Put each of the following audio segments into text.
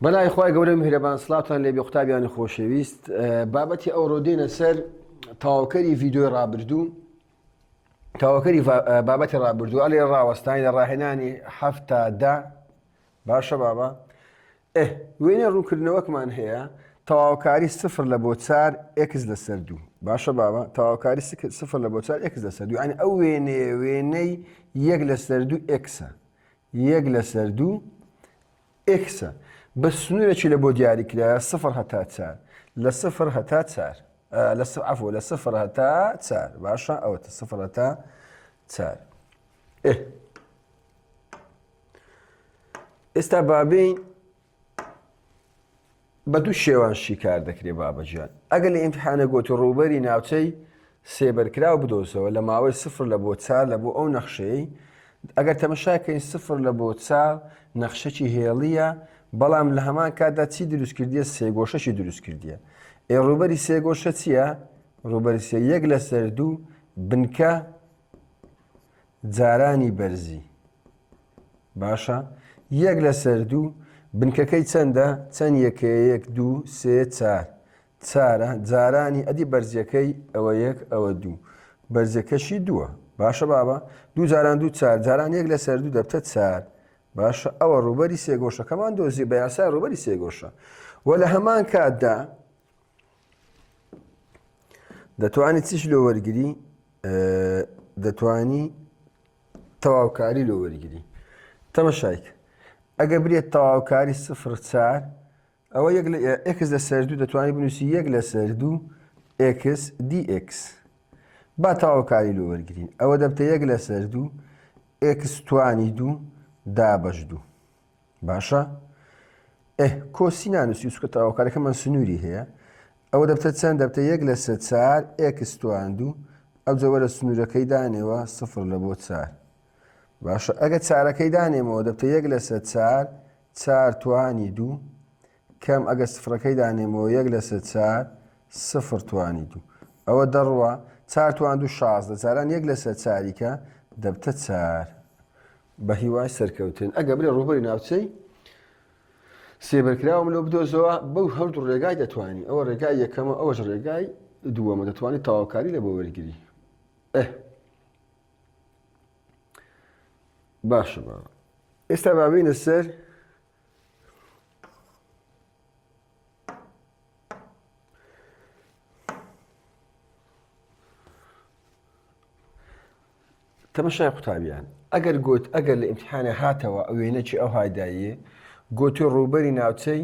بەلای خۆی گەورە میهرەبان سڵاتان لێ بێ قوتابیانی خۆشەویست بابەتی ئەو ڕۆدێنە سەر تاواکەری ڤیدۆی ڕابردوو تاواکەری بابەتی ڕابردوو ئەلێ ڕاوەستانی لە ڕاهێنانی هەفتا دا باشە بابا وێنێ ڕوونکردنەوەکمان هەیە تەواوکاری سفر لە بۆ چار ئێکس لەسەر دوو باشە بابا تەواوکاری سفر لە بۆ چار ئێکس لەسەر دوو یعنی ئەو وێنەی یەک لەسەر دوو ئێکسە یەک لەسەر دوو ئێکسە بە سنوورێکی لە بۆ دیاریکرا سفر هەتا چار لە سفر هەتا چار عفو لە سفر هەتا چار باشە ئەوەتە سفر هەتا چار ئێستا بابین بە دوو شێوانشی کار دەکرێت بابەجان ئەگەر لە ئیمتحانە گۆتی ڕووبەری ناوچەی سێبەرکراو بدۆزەوە لە ماوەی سفر لە بۆ چار لە بۆ ئەو نەخشەی ئەگەر تەمەشاکەین سفر لە بۆ چار نەخشەی هێڵیە بەڵام لە هەمان کاتدا چی دروست کردیە سێگۆشەشی دروست کردیە ڕووبەری سێگۆشە چییە؟ ڕووبەری سێ یەک لەسەر دوو بنکە جارانی بەرزی باشە یەک لەسەر دوو بنکەکەی چەندە؟ چەند یەکەیە؟ 1 2 3 4 چارە جارانی ئەدی بەرزیەکەی ئەوە یەک ئەوە دوو بەرزەکەشی دووە باشە بابا دوو جاران دوو چار جاران یەک لەسەر دوو دەبتە چار باشە ئەوە ڕووبەری سێگۆشەکەمان دۆزی بە یاسای ڕووبەری سێگۆشە وە لە هەمان کاتدا دەتوانێت چیش لۆ وەرگری دەتوانی تەواوکاری لۆ وەرگری تەمەشایک ئەگە برێت تەواوکاری سفر چار ئەوە ئێکس لەسەر دوو دەتوانانی بنووسی یەک لەسەر دوو ئێکس دی ئێکس با تەواوکاری لۆ وەرگرین ئەوە دەبتە یەک لەسەر دوو ئێکس توانی دوو دابەش دوو باشە کۆسی نانووسی وسکە تەواوکارەکەمان سنووری هەیە ئەوە دەبتە چەند دەبتە یەک لەسەر چار ئێکس توان دوو ئەو جەوە لە سنوورەکەی دانێەوە سفر لە بۆ چار باشە ئەگە چارەکەی دانێمەوە دەبتە یەک لەسەر چار چار توانی دوو کەم ئەگە سفرەکەی دانێمەوە یەک لەسەر چار سفر توانی دوو ئەوە دەڕوە چار توان دوو شازدە جاران یەک لەسەر چاریکە دەبتە چار بە هیوای سەرکەوتن ئەگە برێ ڕووبەری ناوچەی سێبەرکراوم لۆ بدۆزەوە بەو هەردوو ڕێگای دەتوانی ئەوە ڕێگای یەکەمە ئەوەش ڕێگای دووەمە دەتوانێت تەواوکاری لە بۆ وەرگری باشە بابا ئێستا بابینە سەر تەمەشای قوتابیان ئەگەر لە ئیمتحانە هاتەوە ئەو وێنەی ئەو هایداییە گۆتی ڕووبەری ناوچەی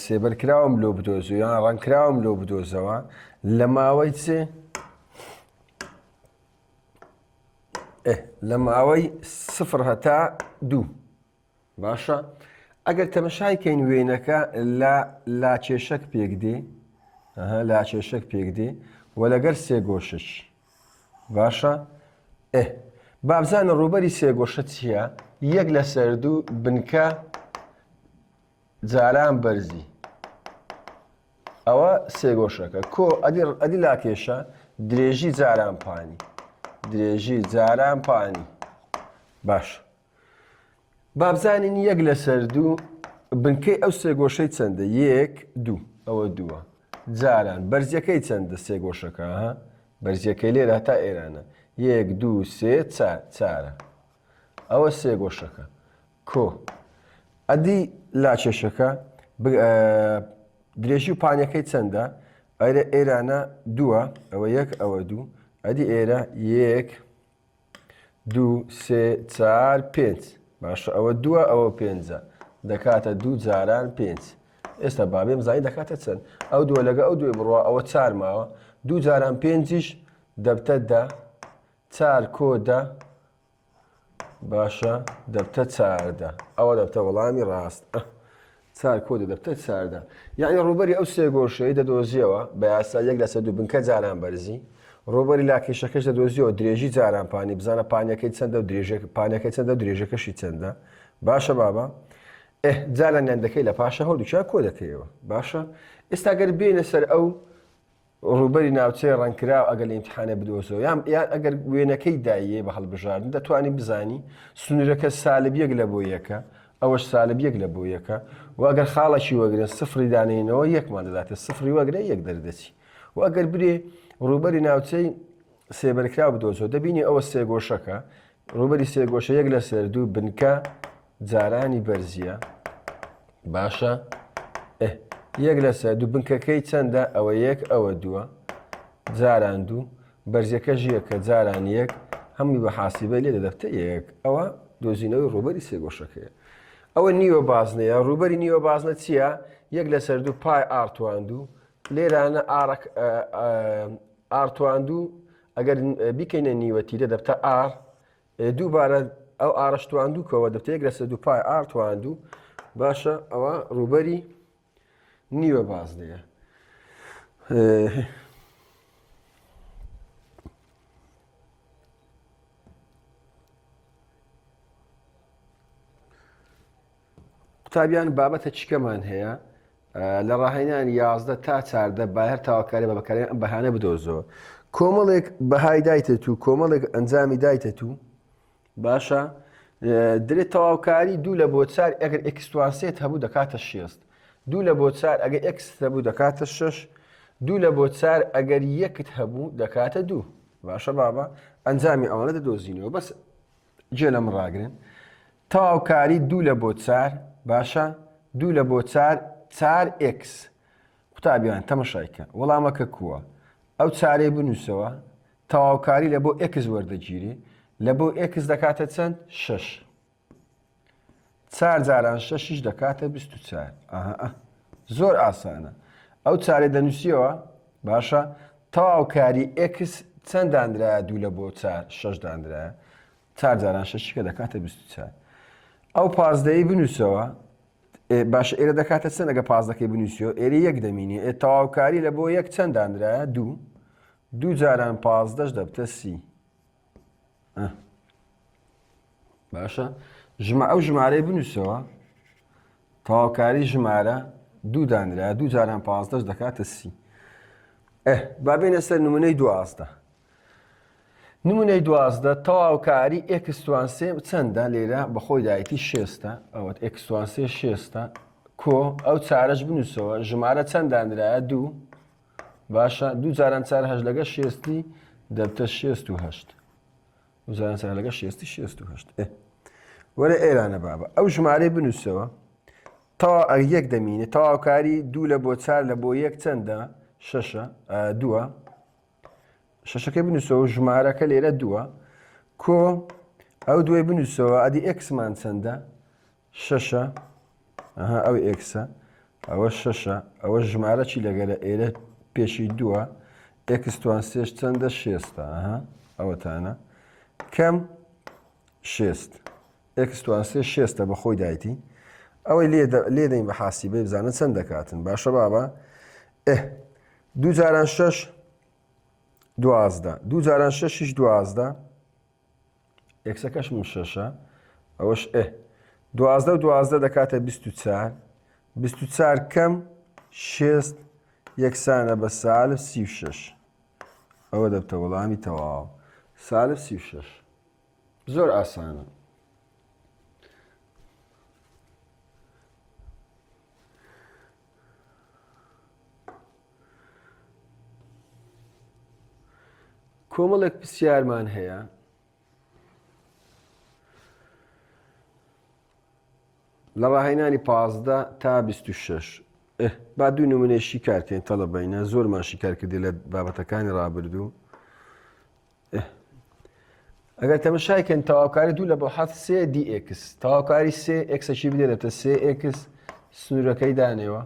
سێبەرکراوم لۆ بدۆزەوە یان ڕەنکراوم لۆ بدۆزەوە لە ماوەی چێ لە ماوەی سفر هەتا دوو باشە ئەگەر تەمەشایکەین وێنەکە لە لاکێشەک پێک دێ لاکێشەک پێک دێ وە لەگەر سێگۆشەش باشە بابزانە ڕووبەری سێگۆشە چییە؟ یەک لەسەر دوو بنکە جاران بەرزی ئەوە سێگۆشەکە کۆ ئەدی لاکێشە درێژی جاران پانی درێژی جاران پانی باش بابزانین یەک لەسەر دوو بنکەی ئەو سێگۆشەی چەندە؟ یەک دوو ئەوە دووە جاران بەرزیەکەی چەندە سێگۆشەکە بەرزیەکەی لێرە تا ئێرانە یەک دوو سێ چارە ئەوە سێگۆشەکە کۆ ئەدی لاکێشەکە درێژی و پانیەکەی چەندە؟ ئەرە ئێرانە دووە ئەوە یەک ئەوە دوو ئەدی ئێرە یەک دوو سێ چار پێنج باشە ئەوە دووە ئەوە پێنجە دەکاتە دوو جاران پێنج ئێستا بابێم زانی دەکاتە چەند ئەو دووە لەگە ئەو دوێ بڕوە ئەوە چار ماوە دوو جاران پێنجیش دەبتە دە چار کۆدە باشە دەبتە چاردە ئەوە دەبتە وەڵامی ڕاست چار کۆدە دەبتە چاردە یعنی ڕووبەری ئەو سێگۆشەی دەدۆزیەوە بە یاسا یەک لەسەر دوو بنکە جاران بەرزی ڕووبەری لاکێشەکەش دەدۆزیەوە درێژی جاران پانی بزانە پانیەکەی چەندە و پانیەکەی چەندە و درێژەکەشی چەندە باشە بابا جاران یاندەکەی لە پاشە هەڵدووچیان کۆ دەکەیەوە باشە ئێستا گەر بێنە سەر ئەو ڕووبەری ناوچەی ڕەنکراو ئەگەر لە ئیمتحانە بدۆزەوە یان ئەگەر وێنەکەی داییە بە هەڵبژاردن دەتوانین بزانی سنوورەکە سالب یەک لە بۆ یەکە ئەوەش سالب یەک لە بۆ یەکە و ئەگەر خاڵەشی وەگرێن سفری دانینەوە یەکمان دەداتێت سفری وەگرێ یەک دەردەچی و ئەگەر برێ ڕووبەری ناوچەی سێبەرکرا بدۆزەوە دەبینی ئەوە سێگۆشەکە ڕووبەری سێگۆشە یەک لە سەر دوو بنکە جارانی بەرزیە باشە یەک لە سەر دوو بنکەکەی چەندە ئەوە یەک ئەوە دووە جاران دوو بەرزەکەش یەکە جاران یەک هەمووی بە حاسیبە لێ دەدەفتە یەک ئەوە دۆزینەوەی ڕووبەری سێگۆشەکەیە ئەوە نیوە بازنەیە ڕووبەری نیوە بازنە چییە؟ یەک لە سەر دوو پای ئارتواندوو لێرانە ئارتواندوو ئەگەر بیکەینە نیوەتیرە دەبتە ئار دووبارە ئەو ئارەشتواندووکەوە دەبتە یەک لە سەر دوو پای ئارتواندوو باشە ئەوە ڕووبەری نیوە بازنەیە قوتابیان بابەتە چیکەمان هەیە لە ڕاهێنانی 11 تا 14 با هەر تاواکاری بە بەکارێن ئەم بەهانە بدۆزەوە کۆمەڵێک بەهای دایتت و کۆمەڵێک ئەنجامی دایتت و باشە درێت تەواوکاری دوو لە بۆ چار ئەگەر ئەکسوانسێت هەبوو دەکاتە 6 دوو لە بۆ چار ئەگەر ئەکس هەبوو دەکاتە 6 دوو لە بۆ چار ئەگەر یەکت هەبوو دەکاتە 2 باشە بابە ئەنجامی ئەوانە دەدۆزینەوە بەس جێ لەم ڕاگرن تەواوکاری دوو لە بۆ چار باشە دوو لە بۆ چار ئکس قوتابیان تەمەشایکە وەڵامەکە کووە ئەو چارەی بنووسەوە تەواوکاری لە بۆ ئکس وەردەگیری لە بۆ ئکس دەکاتە چەند 6 چار جاران 6 دەکاتە 24 زۆر ئاسانە ئەو چارێ دەنووسیەوە باشە تەواوکاری ئکس چەند دانرایە دوو لە بۆ 6 دانرایە 4 جاران 6 دەکاتە 24 ئەو پازدەی بنووسەوە باشە ئێرە دەکاتە چەند ئەگە پازدەکەی بنووسیەوە ئێرە یەک دەمینی تەواوکاری لە بۆ یەک چەند دانرایە دوو جاران پازدەش دەبتە 30 باشە ئەو ژمارەی بنووسەوە تەواوکاری ژمارە دوو دانرایە دوو جاران پازدەش دەکاتە 30 با بێنە سەر نمونەی 12 نمونەی 12 تەواوکاری ئێکستوانسێ چەندە لێرە بەخۆی دایەتی 6 ئەوەت ئێکستوانسێ 6 کۆ ئەو چارەش بنووسەوە ژمارە چەند دانرایە دوو باشە دوو جاران 4 لەگە 6 دەبتە 68 دوو جاران 4 لەگە 68 وەرە ئێرانە بابە ئەو ژمارەی بنووسەوە یەک دەمینێت تەواوکاری دوو لە بۆ 4 لە بۆ یەک چەندە 6 دووە شەشەکەی بنووسەوە ژمارەکە لێرە دووە کۆ ئەو دوای بنووسەوە ئەدی ئێکسمان چەندە 6 ئەو ئێکسە ئەوە 6 ئەوە ژمارە چی لەگەرە ئێرە پێشی دووە ئێکستوان سێش چەندە 6 ئەوەتانە کەم 6 ئێکستوان سێ 6 بە خۆی دایتی ئەوەی لێ دەین بە حاسیبەی بزانە چەند دەکاتن باشە بابە دوو جاران 6 12 دوو جاران 6 12 ئێکسەکەشم 6 ئەوەش 12 و 12 دەکاتە 24 24 کەم 6 یەکسانە بە سالب 36 ئەوە دەبتە وەڵامی تەواو سالب 36 زۆر ئاسانە کۆمەڵێک پرسیارمان هەیە لە ڕاهێنانی 15 تا 26 با دوو نمونەیەشی کارکەین تەڵەبەینە زۆرمان شیکار کردی لە بابەتەکانی ڕابردوو ئەگەر تەمەشایکەن تەواوکاری دوو لە بۆ 7 دی ئێکس تەواوکاری 3 ئێکسەشی بدێنێتە 3 ئێکس سنوورەکەی دانێەوە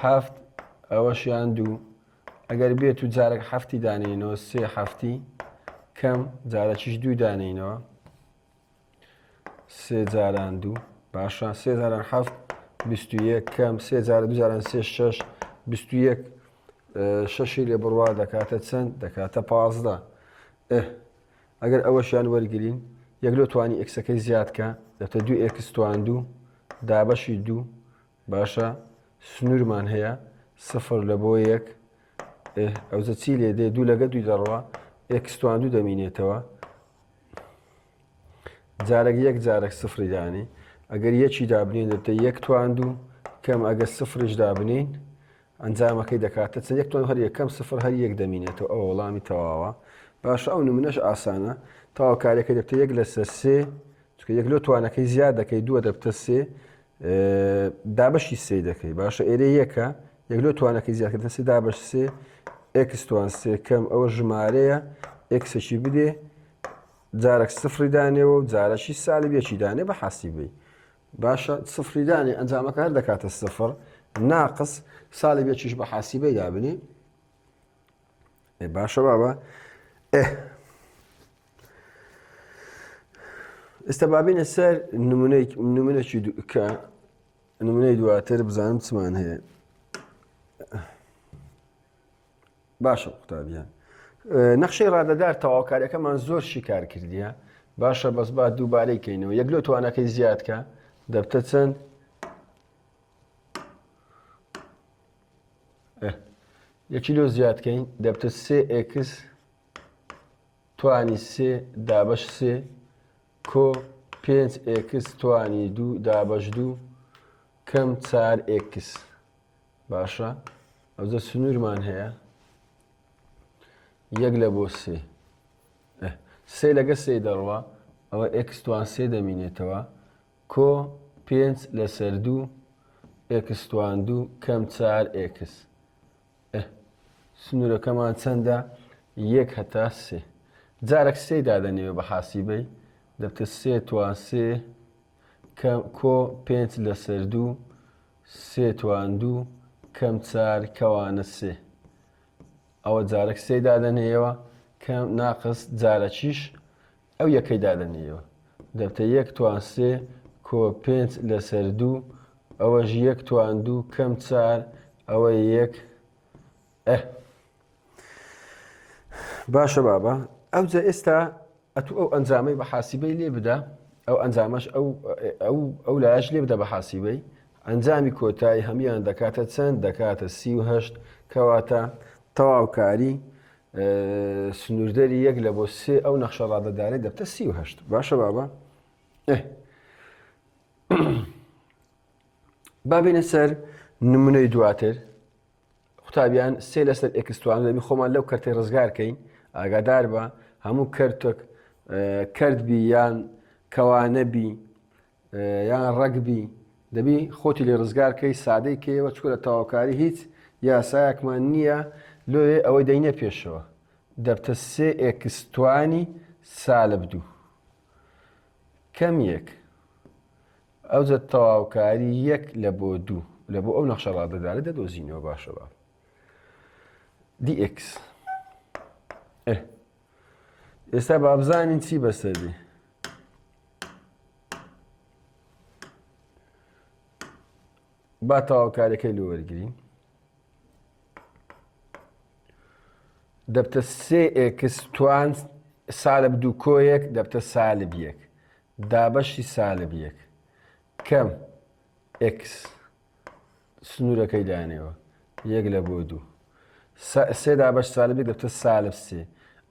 7 ئەوەشیان دوو ئەگەر بێت و جارێک 7 دانێنەوە 3 7 کەم جارەکیش دوو دانێنەوە 3 جاران دوو باشە 3 جاران 7 21 کەم 3 جارە 2 جاران 3 6 21 شەشی لێ بڕوا دەکاتە چەند دەکاتە 15 ئەگەر ئەوەشیان وەرگین یەک توانی ئێکسەکەی زیادکە دەبتە دوو ئێکس توان دوو دابەشی دوو باشە سنوورمان هەیە 0 لە بۆ 1 ئەوزە چی لێ دێ دوو لەگە دوی دەڕوا ئێکس توان دوو دەمینێتەوە جارێک یەک جارێک سفری دانی ئەگەر یەکی دابنین دەبتە یەک توان دوو کەم ئەگە سفرش دابنین ئەنجامەکەی دەکاتە چەند یەک توان هەر یەکەم سفر هەر یەک دەمینێتەوە ئەو وەڵامی تەواوە. باشە ئەو نمونەش ئاسانە تەواو کارەکەی دەبتە یەک لەسەر سێ چکە یەک لۆ توانەکەی زیاد دەکەی دووە دەبتە سێ دابەشی سێ دەکەی باشە ئێرە یەکە یەک لۆ توانەکەی زیادکردن سێ دابەش سێ ئێکس توان سێ کەم ئەوە ژمارەیە ئێکسێکی بدێ جارێک سفری دانێەوە و جارەشی سالبێکی دانێ بە حاسیبەی باشە سفری دانێ ئەنجامەکە هەر دەکاتە سفر ناقص سالبێکیش بە حاسیبەی دابنێ باشە بابە ئێستا بابینە سەر نمونەیەکی کە نمونەی دواتر بزانم چمان هەیە باشە قوتابیان نەخشەی ڕادەدار تەواوکاریەکەمان زۆر شیکار کردیە باشە بەس با دووبارەی کەینەوە یەک لۆ توانەکەی زیادکە دەبتە چەند یەکی لۆ زیادکەین دەبتە سێ ئێکس توانی سێ دابەش سێ کۆ پێنج ئێکس توانی دوو دابەش دوو کەم چار ئێکس باشە ئەوجە سنوورمان هەیە یەک لە بۆ سێ سێ لەگە سێ دەڕوە ئەوە ئێکس توان سێ دەمینێتەوە کۆ پێنج لەسەر دوو ئێکس توان دوو کەم چار ئێکس سنوورەکەمان چەندە یەک هەتا سێ جارێک سێ دادەنێوە بە حاسیبەی دەبتە سێ توان سێ کۆ پێنج لەسەر دوو سێ توان دوو کەم چار کەوانە سێ ئەوە جارێک سێ دادەنێەوە کەم ناقص جارەکیش ئەو یەکەی دادەنێەوە دەبتە یەک توان سێ کۆ پێنج لەسەر دوو ئەوەش یەک توان دوو کەم چار ئەوە یەک باشە بابە ئەوجە ئێستا ئەتوو ئەو ئەنجامەی بە حاسیبەی لێ بدە ئەو ئەنجامەش ئەو لایەش لێ بدە بە حاسیبەی ئەنجامی کۆتایی هەمیان دەکاتە چەند دەکاتە 38 کەواتە تەواوکاری سنووردەری یەک لە بۆ سێ ئەو نەخشە ڕادەدارەی دەبتە 38 باشە بابە بابێنە سەر نمونەی دواتر قوتابیان سێ لەسەر ئێکستوان دەبی خۆمان لەو کەرتەی ڕزگارکەین ئاگادار بە هەموو کەرتێک کەردبی یان کەوانەبی یان ڕەگبی دەبی خۆتی لێ ڕزگارکەی سادەی کەیەوە چکە لە تەواوکاری هیچ یاسایەکمان نییە لۆێ ئەوەی دەینە پێشەوە دەبتە سێ ئێکستوانی سالب دوو کەم یەک ئەوجە تەواوکاری یەک لە بۆ دوو لە بۆ ئەو نەخشە ڕادەدارە دەدۆزینەوە باشە بە dx ئێستا با بزانین چی بەسەردی با تەواوکاریەکەی لێ وەرگرین دەبتە سێ ئێکس توان سالب دوو کۆ یەک دەبتە سالب یەک دابەشی سالب یەک کەم ئێکس سنوورەکەی دانێەوە یەک لە بۆ دوو سێ دابەش سالب یەک دەبتە سالب سێ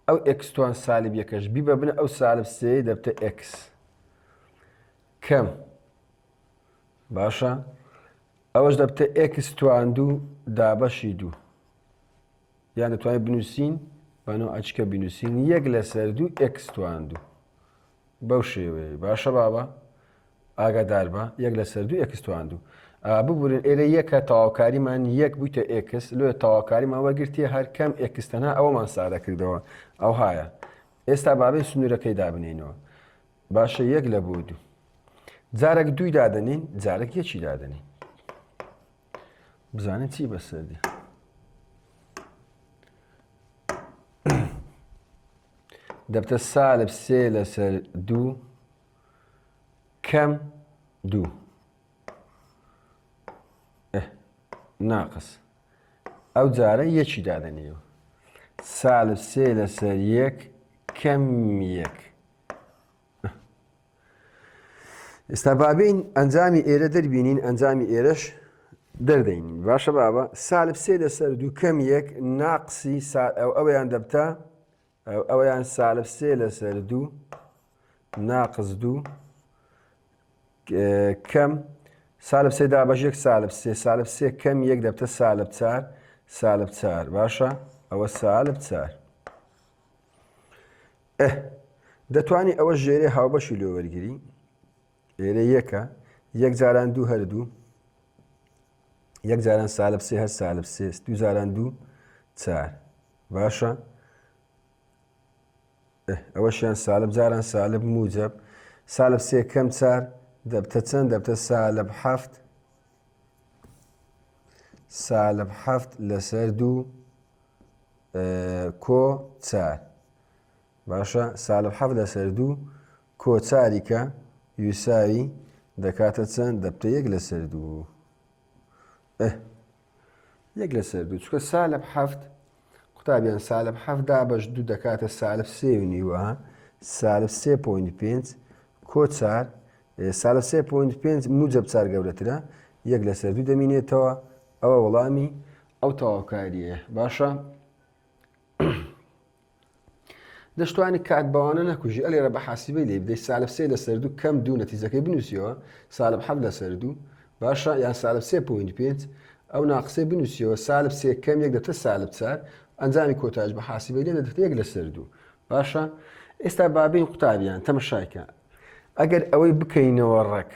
ئەو ئێکس توان سالب یەکەش بیبە بنە ئەو سالب سێ دەبتە ئێکس کەم باشە ئەوەش دەبتە ئێکس توان دوو دابەشی دوو یان دەتوانین بنووسین بەنەوە ئەچکە بنووسین یەک لەسەر دوو ئێکس توان دوو بەو شێوەیە باشە بابە ئاگادار بە یەک لەسەر دوو ئێکس توان دوو ببورن ئێرە یەکە تەواوکاریمان یەک بوویتە ئێکس لێ تەواوکاریمان وەرگرتیە هەر کەم ئێکستەنە ئەوەمان سادە کردەوە ئەو هایە ئێستا بابێ سنوورەکەی دابنێنەوە باشە یەک لە بۆ دوو جارێک دووی دادەنین جارێک یەکی دادەنین بزانین چی بەسەردی دەبتە سالب سێ لەسەر دوو کەم دوو ناقص ئەو جارە یەکی دادەنێەوە سالب سێ لەسەر یەک کەم یەک ئێستا بابین ئەنجامی ئێرە دەربینین ئەنجامی ئێرەش دەردەینین باشە بابە سالب سێ لەسەر دوو کەم یەک ناقسی ئەوەیان دەبتە ئەوەیان سالب سێ لەسەر دوو ناقص دوو كم سالب سێ دابەش یەک سالب سێ کەم یەک دەبتە سالب چار باشە ئەوە سالب چار. دەتوانی ئەوە ژێرێ هاوبەشی لێ وەرگری لێرە یەکە یەک جاران دوو هەردوو یەک جاران سالب سێ هەر سالب سێ دوو جاران دوو چار باشە ئەوەشیان سالب جاران سالب موجب سالب سێ کەم چار دەبتە چەند دەبتە سالب حەفت لەسەر دوو کۆ چار باشە سالب حەفت لەسەر دوو کۆ چاریکە یوساوی دەکاتە چەند دەبتە یەک لەسەر دوو یەک لەسەر دوو چکە سالب حەفت قوتابیان سالب حەفت دابەش دوو دەکاتە سالب سێ و نیوە سالب سێ پۆینت پێنج کۆ چار سالب سێ پۆینت پێنج موجب چار گەورەترە یەک لەسەر دوو دەمینێتەوە ئەوە وەڵامی ئەو تەواوکاریە باشە. دەشتوانی کات بەوانە نەکوژی ئەلێرە بە حاسیبەی لێ بدەیت سالب سێ لەسەر دوو کەم دوو نەتیجەکەی بنووسیەوە سالب حەفت لەسەر دوو باشە یان سالب سێ پۆینت پێنج ئەو ناقسەی بنووسیەوە سالب سێ کەم یەک دەبتە سالب چار ئەنجامی کۆتاژ بە حاسیبەی لێ دەبتە یەک لەسەر دوو باشە. ئێستا بابین قوتابیان تەمەشایکە ئەگەر ئەوەی بکەینەوە ڕێک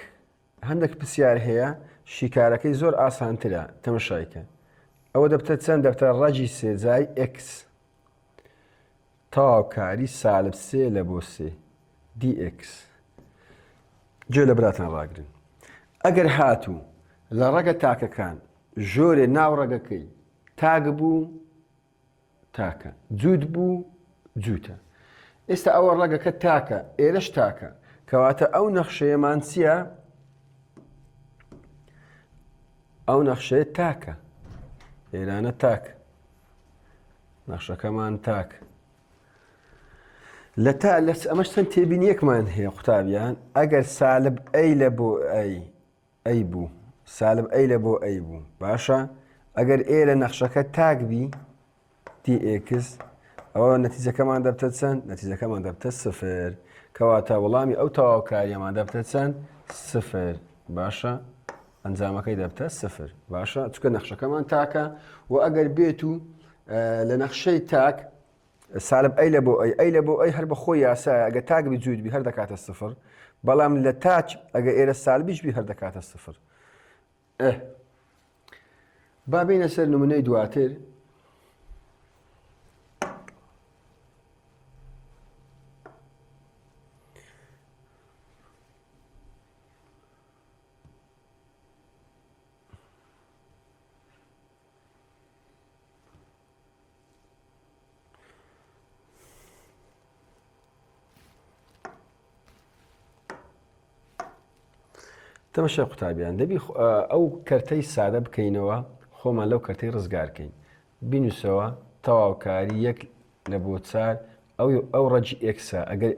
هەندێک پرسیار هەیە شیکارەکەی زۆر ئاسانترە تەمەشایکە ئەوە دەبتە چەند دەبتە ڕەجی سێجای x تاواوکاری سالب سێ لە بۆ سێ dx گوێ لە براتان ڕاگرن ئەگەر هاتوو لە ڕەگە تاکەکان ژۆرێ ناو ڕەگەکەی تاک بوو تاکە جووت بوو جووتە ئێستا ئەوە ڕەگەکە تاکە ئێرەش تاکە کەواتە ئەو نەخشەیەمان چییە؟ ئەو نەخشەیە تاکە ئێرانە تاکە نەخشەکەمان تاکە لە تا لە ئەمەش چەند تێبینیەکمان هەیە قوتابیان ئەگەر سالب ئەی لە بۆ ئەی بوو سالب ئەی لە بۆ ئەی بوو باشە ئەگەر ئێرە نەخشەکە تاک بی dx ئەوە نەتیجەکەمان دەبتە چەند نەتیجەکەمان دەبتە سفر کەواتە وەڵامی ئەو تەواوکاریەمان دەبتە چەند سفر باشە ئەنجامەکەی دەبتە سفر باشە چکە نەخشەکەمان تاکە و ئەگەر بێت و لە نەخشەی تاک سالب ئەی لە بۆ ئەی لە بۆ ئەی هەر بە خۆی یاسایە ئەگە تاک بی جووت بی هەر دەکاتە سفر بەڵام لە تاچ ئەگە ئێرە سالبیش بی هەر دەکاتە سفر. با بینە سەر نمونەی دواتر تەمەشای قوتابیان دەبی ئەو کەرتەی سادە بکەینەوە خۆمان لەو کەرتەی ڕزگارکەین بینوسەوە تەواوکاری یەک لە بۆ چار ئەو ڕەجی ئێکسە ئەگەر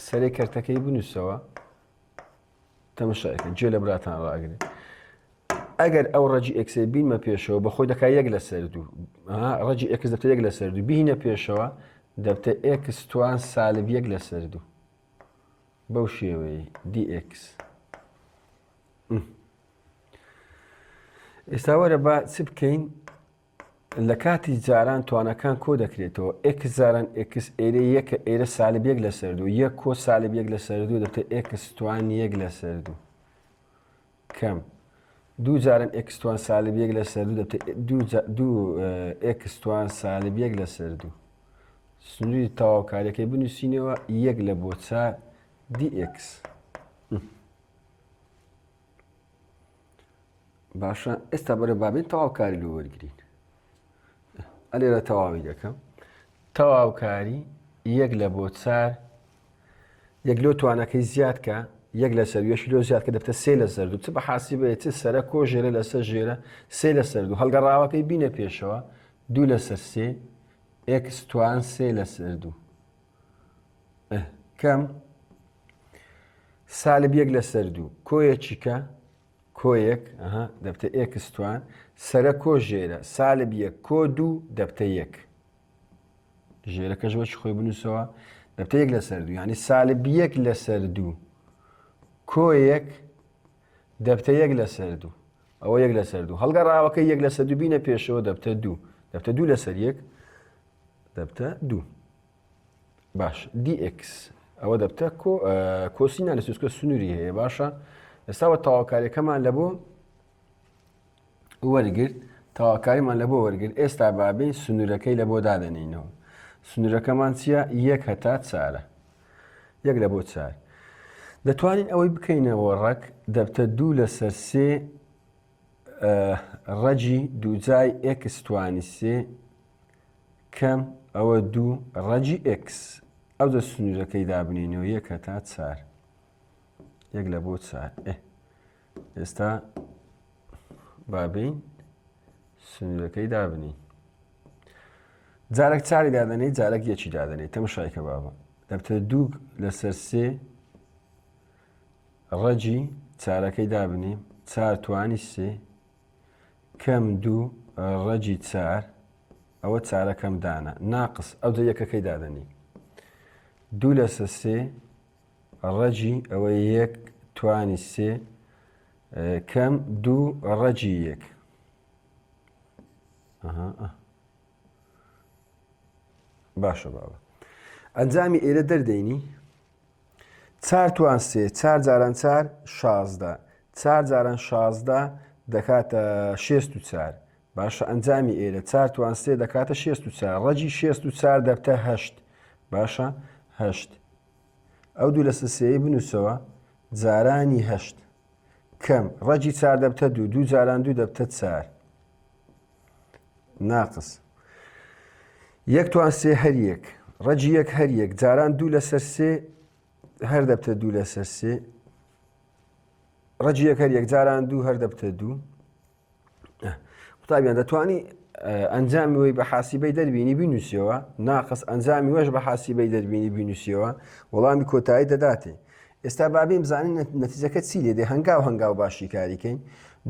سەرەی کەرتەکەی بنووسەوە تەمەشایەکە گوێ لە براتان ڕاگرێت ئەگەر ئەو ڕەجی ئێکسێ بینمە پێشەوە بەخۆی دەکا یەک لەسەر دوو ڕەجی ئێکس دەبتە یەک لەسەر دوو بینە پێشەوە دەبتە ئێکس توان سالب یەک لەسەر دوو بەو شێوەیە dx. ئێستا وەرە با چ بکەین لە کاتی جاران توانەکان کۆ دەکرێتەوە x جاران x ئێرە یەکە ئێرە سالب یەک لەسەر دوو یەک کۆ سالب یەک لەسەر دوو دەبتە x توان یەک لەسەر دوو کەم دوو جاران x توان سالب یەک لەسەر دوو دەبتە دوو x توان سالب یەک لەسەر دوو سنووری تەواوکاریەکەی بنووسینەوە یەک لە بۆ چار dx. باشە ئێستا بەرە بابێن تەواوکاری لە وەرگین ئەلێرە تەواوی دەکەم تەواوکاری یەک لە بۆ چار یەک لۆ توانەکەی زیادکە یەک لەسەر یەشی لۆ زیادکە دەبتە سێ لەسەر دوو چ بە حاسیبەیە چ سەرە کۆ ژێرە لەسەر ژێرە سێ لەسەر دوو هەڵگەڕاوەکەی بینە پێشەوە دوو لەسەر سێ x توان سێ لەسەر دوو کەم سالب یەک لەسەر دوو کۆیەکیکە کۆیەک دەبتە x توان سەرە کۆ ژێرە سالب یەک کۆ دوو دەبتە یەک ژێرەکەش وەچی خۆی بنووسەوە دەبتە یەک لەسەر دوو یعنی سالب یەک لەسەر دوو کۆیەک دەبتە 1 لەسەر 2 ئەوە 1 لەسەر 2 هەڵگەڕاوەکەی 1 لەسەر 2 بینە پێشەوە دەبتە 2 دەبتە 2 لەسەر 1 دەبتە 2 باش dx ئەوە دەبتە کۆسینە لە سوسکە سنووری هەیە باشە ئێستاوە تەواوکاریەکەمان لە بۆ وەرگرت تەواوکاریمان لە بۆ وەرگرت ئێستا بابین سنوورەکەی لە بۆ دادەنینەوە سنوورەکەمان چییە 1 هەتا 4 1 لە بۆ 4 دەتوانین ئەوەی بکەینەوە ڕەک دەبتە 2 لەسەر 3 ڕەجی دووجای x توانی 3 کەم ئەوە 2 ڕەجی x ئەو دە سنوورەکەی دابنینەوە 1 هەتا 4 1 لە بۆ 4 ئێستا بابین سنوورەکەی دابنین جارێک 4 دادەنێت جارێک 1 دادەنێت تەماشایکە بابە دەبتە 2 لەسەر 3 ڕەجی 4ەکەی دابنیم 4 توانی 3 کەم 2 ڕەجی 4 ئەوە 4ەکەم دانا ناقص ئەو دە یەکەکەی دادەنی 2 لەسەر 3 ڕەجی ئەوە 1 توانی 3 کەم 2 ڕەجی 1 باشە بابە ئەنجامی ئێرە دەردەینی 4 توان 3 4 جاران 4 16 4 جاران 16 دەکاتە 64 باشە ئەنجامی ئێرە 4 توان 3 دەکاتە 64 ڕەجی 64 دەبتە 8 باشە 8 ئەو 2 لەسەر 3 بنووسەوە جارانی 8 کەم ڕەجی 4 دەبتە 2 2 جاران 2 دەبتە 4 ناقص 1 توان 3 هەر 1 ڕەجی 1 هەر 1 جاران 2 لەسەر 3 هەر دەبتە 2 لەسەر 3 ڕەجی 1 هەر 1 جاران 2 هەر دەبتە 2 قوتابیان دەتوانی ئەنجامی وەی بە حاسیبەی دەربینی بینوسیەوە ناقص ئەنجامی وەش بە حاسیبەی دەربینی بینوسیەوە وەڵامی کۆتایی دەداتێ ئێستا بابین بزانین نەتیجەکە چی لێدێ هەنگاو باشی کاریکەین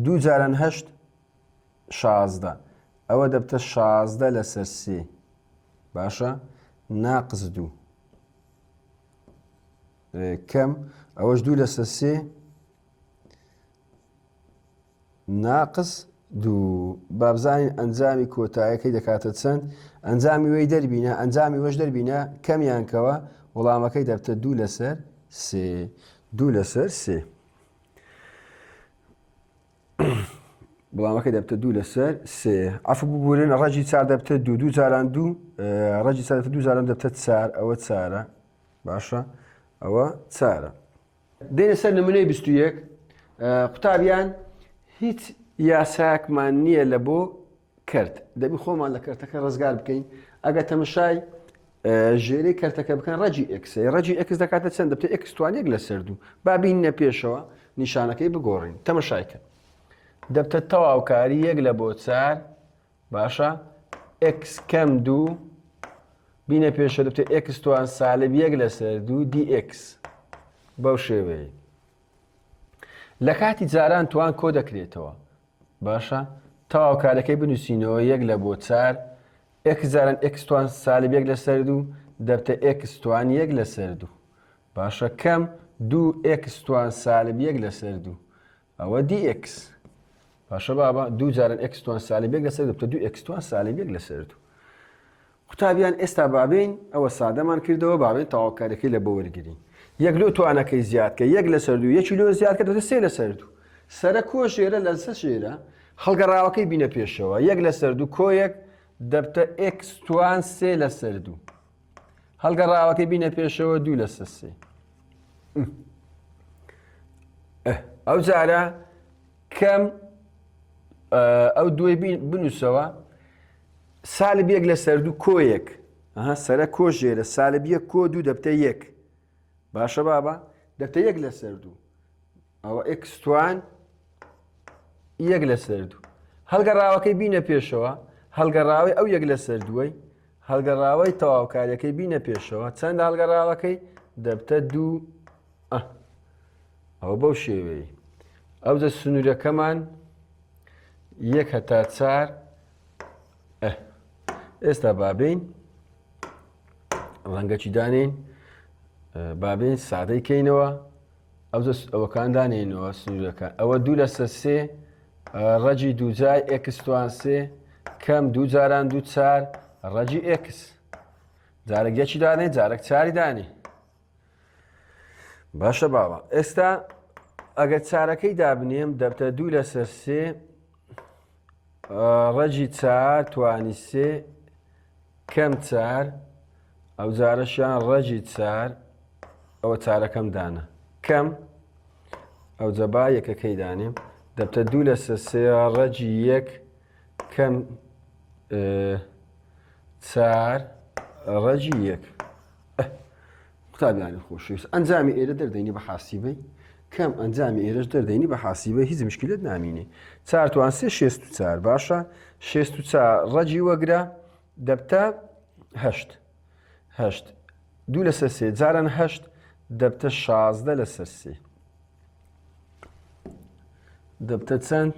2 جاران 8 16 ئەوە دەبتە 16 لەسەر 3 باشە ناقص 2 کەم ئەوەش 2 لەسەر 3 ناقص 2 بابزانین ئەنجامی کۆتاییەکەی دەکاتە چەند ئەنجامی وەی دەربینە ئەنجامی وەش دەربینە کەمیانکەوە وەڵامەکەی دەبتە 2 لەسەر 3 2 لەسەر 3 وەڵامەکەی دەبتە 2 لەسەر 3 عەفو ببوورن ڕەجی 4 دەبتە 2 2 جاران 2 ڕەجی 4 دەبتە 2 جاران دەبتە 4 ئەوە 4 باشە ئەوە 4 دێنە سەر نمونەی 21 قوتابیان هیچ یاساکمان نییە لە بۆ کەرت دەبی خۆمان لە کەرتەکە ڕزگار بکەین ئەگە تەمەشای ژێرەی کەرتەکە بکەن ڕەجی x ڕەجی x دەکاتە چەند دەبتە x توان 1 لەسەر 2 بابینە پێشەوە نیشانەکەی بگۆڕین تەمەشایکە دەبتە تەواوکاری 1 لە بۆ 4 باشە x کەم 2 بینە پێشە دەبتە x توان سالب 1 لەسەر 2 dx بەو شێوەیە لە کاتی جاران توان کۆ دەکرێتەوە باشە تەواوکارەکەی بنووسینەوە 1 لە بۆ 4 x جاران x توان سالب 1 لەسەر 2 دەبتە x توان 1 لەسەر 2 باشە کەم 2x توان سالب 1 لەسەر 2 ئەوە dx باشە بابە 2 جاران x توان سالب 1 لەسەر دەبتە 2x توان سالب 1 لەسەر 2 قوتابیان ئێستا بابین ئەوە سادەمان کردەوە بابین تەواوکارەکەی لە بۆ وەرگرین 1 لۆ توانەکەی زیادکە 1 لەسەر 2 1 لۆ زیادکە دەبتە 3 لەسەر 2 سەرە کۆ ژێرە لەسەر ژێرە هەڵگەڕاوەکەی بینە پێشەوە 1 لەسەر 2 کۆیەک دەبتە x توان 3 لەسەر 2 هەڵگەڕاوەکەی بینە پێشەوە 2 لەسەر 3 ئەو جارە کەم ئەو دوێ بنووسەوە سالب 1 لەسەر 2 کۆیەک سەرە کۆ ژێرە سالب 1 کۆ 2 دەبتە 1 باشە بابە دەبتە 1 لەسەر 2 ئەوە x توان 1 لەسەر 2 هەڵگەڕاوەکەی بینە پێشەوە هەڵگەڕاوی ئەو 1 لەسەر 2 هەڵگەڕاوی تەواوکاریەکەی بینە پێشەوە چەند هەڵگەڕاوەکەی دەبتە 2 ئەوە بەو شێوەیە ئەو دە سنوورەکەمان 1 هەتا 4 ئێستا بابین ڕەنگەکی دانین بابین سادەی کەینەوە ئەو کان دانێنەوە سنوورەکان ئەوە 2 لەسەر 3 ڕەجی دووجای ئێکس توان سێ کەم 2 جاران 2 4 ڕەجی ئێکس جارێک یەکی دانێ جارێک چاری دانێ باشە باوە ئێستا ئەگەر چارەکەی دابنێم دەبتە 2 لەسەر 3 ڕەجی 4 توانی سێ کەم 4 ئەو جارەشیان ڕەجی 4 ئەوە چارەکەم دانە کەم ئەو جەبا یەکەکەی دانێم دەبتە 2 لەسەر 3 ڕەجی 1 کەم 4 ڕەجی 1 قوتابیانی خۆشەویست ئەنجامی ئێرە دەردەینی بە حاسیبەی کەم ئەنجامی ئێرەش دەردەینی بە حاسیبە هیچ مشکلت نامینێ 4 توان سێ 64 باشە 64 ڕەجی وەگرە دەبتە 8 2 لەسەر 3 جاران 8 دەبتە 16 لەسەر 3 دەبتە چەند؟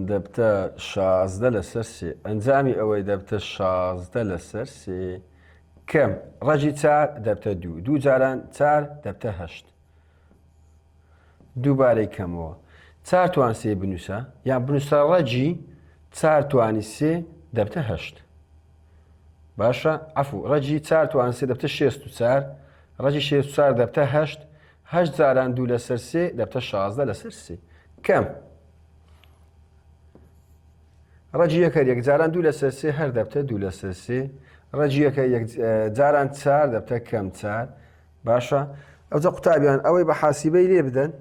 دەبتە 16 لەسەر 3 ئەنجامی ئەوەی دەبتە 16 لەسەر 3 کەم ڕەجی 4 دەبتە 2 جاران 4 دەبتە 8 دووبارەی کەمەوە 4 توان سێ بنووسە یان بنووسە ڕەجی 4 توانی سێ دەبتە 8 باشە عەفو ڕەجی 4 توان سێ دەبتە 64 ڕەجی 64 دەبتە 8 جاران 2 لەسەر 3 دەبتە 16 لەسەر 3 کەم ڕەجی یەکە یەک جاران 2 لەسەر 3 هەر دەبتە 2 لەسەر 3 ڕەجی یەکە یەک جاران 4 دەبتە کەم 4 باشە ئەوجە قوتابیان ئەوەی بە حاسیبەی لێ بدەن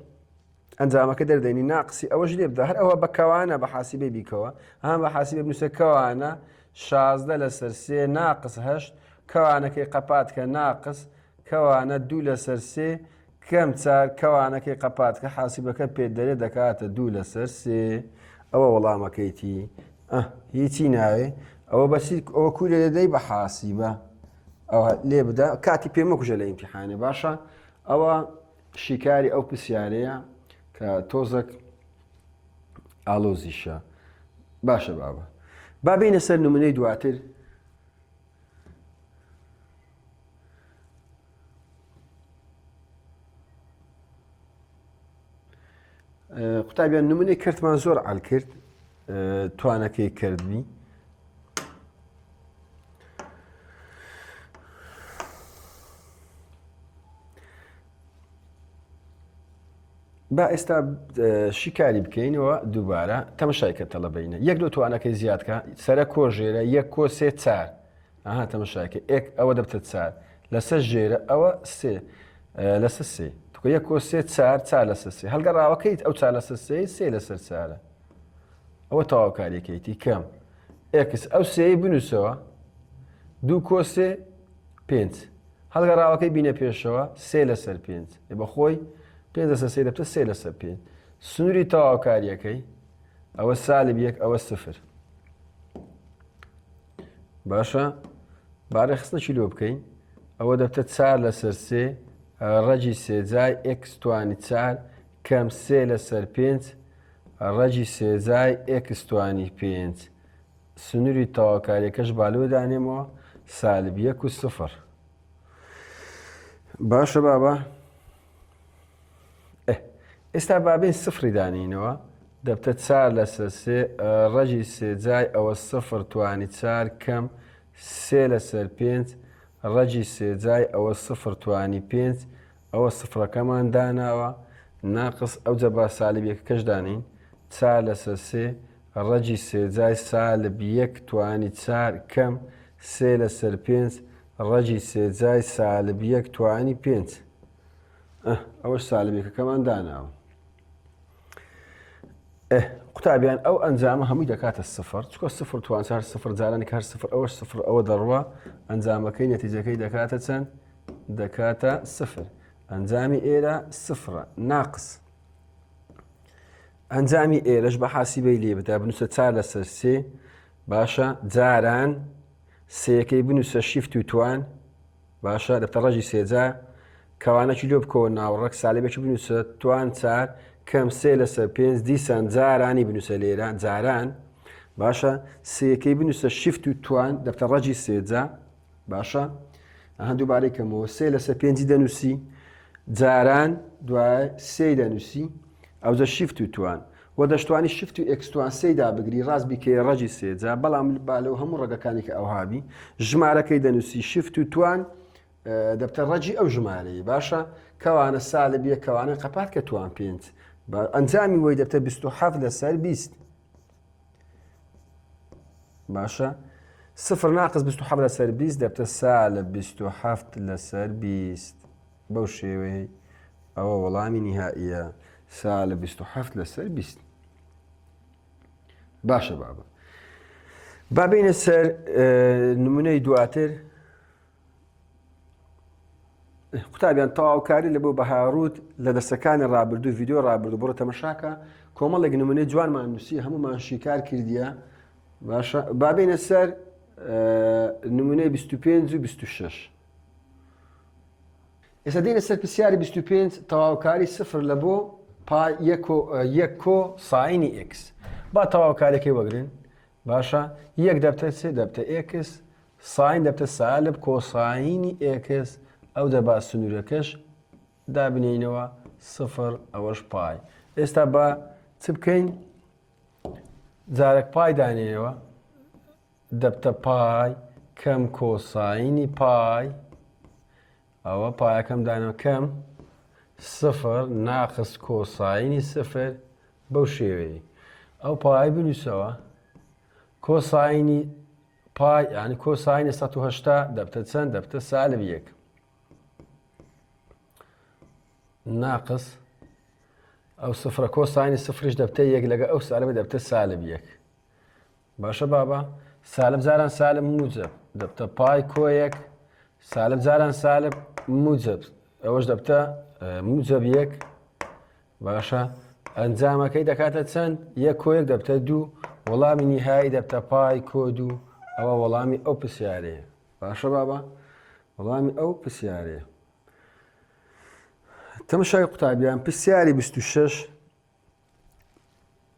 ئەنجامەکە دەردەینی ناقسی ئەوەش لێ بدە هەر ئەوە بە کەوانە بە حاسیبەی بیکەوە هەم بە حاسیبە بنووسە کەوانە 16 لەسەر 3 ناقس 8 کەوانەکەی قەپاتکە ناقس کەوانە 2 لەسەر 3 کەم 4 کەوانەکەی قەپاتکە حاسیبەکە پێ دەرێ دەکاتە 2 لەسەر 3 ئەوە وەڵامەکەیتی هیچی ناوێ ئەوە بەسی ئەوە کوورە دەدەی بە حاسیبە ئەوە لێ بدە کاتی پێمەکوژە لە ئیمتیحانێ باشە ئەوە شیکاری ئەو پرسیارەیە کە تۆزێک ئالۆزیشە باشە بابە با بینە سەر نمونەی دواتر قوتابیان نمونەی کردمان زۆر عەل کرد توانەکەی کردنی با ئێستا شیکاری بکەینەوە دووبارە تەمەشایکە تەڵەبەینە یەک دو توانەکەی زیادکە سەرە کۆژێرە 1 کۆ 3 4 ئاها تەمەشایکە ئەوە دەبتە 4 لەسەر ژێرە ئەوە 3 لەسەر 3 توکە 1 کۆ 3 4 4 لەسەر 3 هەڵگەڕاوەکەیت ئەو 4 لەسەر 3 3 لەسەر 4 ئەوە تەواوکاریەکەیتی کەم ئێکس ئەو سێی بنووسەوە 2 کۆ 3 5 هەڵگەڕاوەکەی بینە پێشەوە 3 لەسەر 5 بەخۆی 5 لەسەر 3 دەبتە 3 لەسەر 5 سنووری تەواوکاریەکەی ئەوە سالب 1 ئەوە 0 باشە بارە خستنەکی لۆ بکەین ئەوە دەبتە 4 لەسەر 3 ڕەجی 3 جای ئێکس توانی 4 کەم 3 لەسەر 5 ڕەجی 3 جای ئێکس توانی 5 سنووری تەواوکاریەکەش بالۆ دانێمەوە سالب 1 و 0 باشە بابە ئێستا بابین سفری دانینەوە دەبتە 4 لەسەر 3 ڕەجی 3 جای ئەوە 0 توانی 4 کەم 3 لەسەر 5 ڕەجی 3 جای ئەوە 0 توانی 5 ئەوە سفرەکەمان داناوە ناقس ئەو جەبا سالبیەکەش دانین 4 لەسەر 3 ڕەجی 3 جای سالب 1 توانی 4 کەم 3 لەسەر 5 ڕەجی 3 جای سالب 1 توانی 5 ئەوەش سالبیەکەکەمان داناوە قوتابیان ئەو ئەنجامە هەمووی دەکاتە 0 چکۆ 0 توان 4 0 جارانی کار 0 ئەوەش 0 ئەوە دەڕوە ئەنجامەکەی نەتیجەکەی دەکاتە چەند دەکاتە 0 ئەنجامی ئێرە 0 ناقس ئەنجامی ئێرەش بە حاسیبەی لێ بدە بنووسە 4 لەسەر 3 باشە جاران سێەکەی بنووسە شیفت و توان باشە دەبتە ڕەجی 3 جار کەوانەکی لۆ بکەوە ناوەڕەک سالبێکی بنووسە توان 4 کەم 3 لەسەر 5 دیسان جارانی بنووسە لێرە جاران باشە سێەکەی بنووسە شیفت و توان دەبتە ڕەجی 3 جار باشە هەندوو بارێکەمەوە 3 لەسەر 5 دەنووسی جاران دوای سێ دەنووسی ئەوجە شیفت و توان وە دەشتوانی شیفت و ئەکسوان سێدا بگری ڕاست بیکە ڕەجی سێجا بەڵام با لەو هەموو ڕێگەکانی کە ئەوهابی ژمارەکەی دەنووسی شیفت و توان دەبتە ڕەجی ئەو ژمارەی باشە کەوانە سالب یە کەوانە قەپات کە توان پێنج ئەنجامی وەی دەبتە 27 لەسەر 20 باشە صفر ناقص 27 لەسەر 20 دەبتە سالب 27 لەسەر 20 بەو شێوەیە ئەوە وەڵامی نهائیە سالب 27 لەسەر 20 باشە بابە با بینە سەر نمونەی دواتر قوتابیان تەواوکاری لە بۆ بەهاڕوت لە دەستەکانی ڕابردوو ڤیددیۆ ڕابردوو بڕۆ تەمەشاکە کۆمەڵێک نمونەی جوانمان نووسی هەمومان شیکار کردیە باشە با بینە سەر نمونەی 25 و 26 ئێستا دێنە سەر پرسیاری 25 تەواوکاری سفر لە بۆ یەک کۆ ساینی ئێکس با تەواوکارێکی وەگرن باشە یەک دەبتە سێ دەبتە ئێکس ساین دەبتە سالب کۆساینی ئێکس ئەو دەبا سنوورەکەش دابنێینەوە سفر ئەوەش پای ئێستا بە چ بکەین جارێک پای دانێنەوە دەبتە پای کەم کۆساینی پای ئەوە پایەکەم دانەوە کەم سفر ناقص کۆساینی سفر بەو شێوەیە ئەو پای بنووسەوە کۆساینی پای ینی کۆساینی 180 دەبتە چەند دەبتە سالب یەک ناقص ئەو سفرە کۆساینی سفریش دەبتە یەک لەگە ئەو سالبە دەبتە سالب یەک باشە بابە سالب جاران سالب موجب دەبتە پای کۆیەک سالب جاران سالب موجب ئەوەش دەبتە موجب یەک باشە ئەنجامەکەی دەکاتە چەند یەک کۆیەک دەبتە دوو وەڵامی نیهایی دەبتە پای کۆ دوو ئەوە وەڵامی ئەو پرسیارەیە باشە بابە وەڵامی ئەو پرسیارەیە تەمەشای قوتابیان پرسیاری 26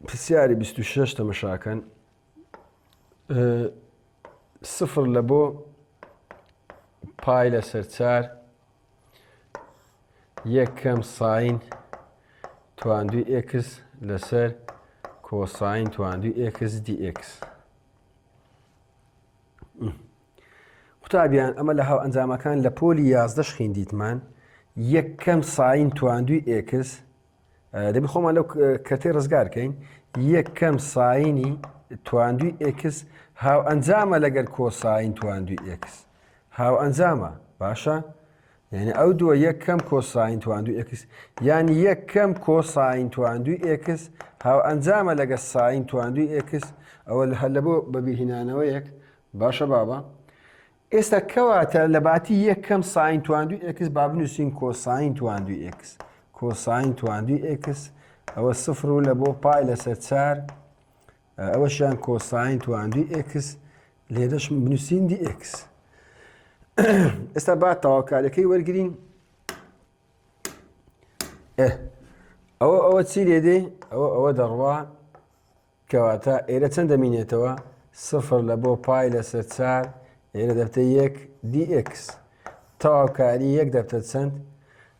پرسیاری 26 تەمەشاکەن سفر لە بۆ پای لەسەر 4 یەک کەم ساین تواندوی ئێکس لەسەر کۆساین تواندوی ئێکس دی ئێکس قوتابیان ئەمە لە هاو ئەنجامەکان لە پۆلی 11 خوێندیتمان یەک کەم ساین تواندوی ئێکس دەبی خۆمان لەو کەتەی ڕزگارکەین یەک کەم ساینی تواندوی ئێکس هاو ئەنجامە لەگەر کۆساین تواندوی ئێکس هاو ئەنجامە باشە یعنی ئەو دووە یەک کەم کۆساین تواندوی ئێکس یانی یەک کەم کۆساین تواندوی ئێکس هاو ئەنجامە لەگە ساین تواندوی ئێکس ئەوە هەر لە بۆ بەبیرهێنانەوەیەک باشە بابە ئێستا کەواتە لە باتی یەک کەم ساین تواندوی ئێکس با بنووسین کۆساین تواندوی ئێکس کۆساین تواندوی ئێکس ئەوە سفر و لە بۆ پای لەسەر 4 ئەوەشیان کۆساین تواندوی ئێکس لێرەش بنووسین دی ئێکس ئێستا با تەواوکارەکەی وەرگرین ئەوە چی لێدێ ئەوە دەڕوا کەواتە ئێرە چەند دەمینێتەوە سفر لە بۆ پای لەسەر 4 ئێرە دەبتە یەک دی ئێکس تەواوکاری یەک دەبتە چەند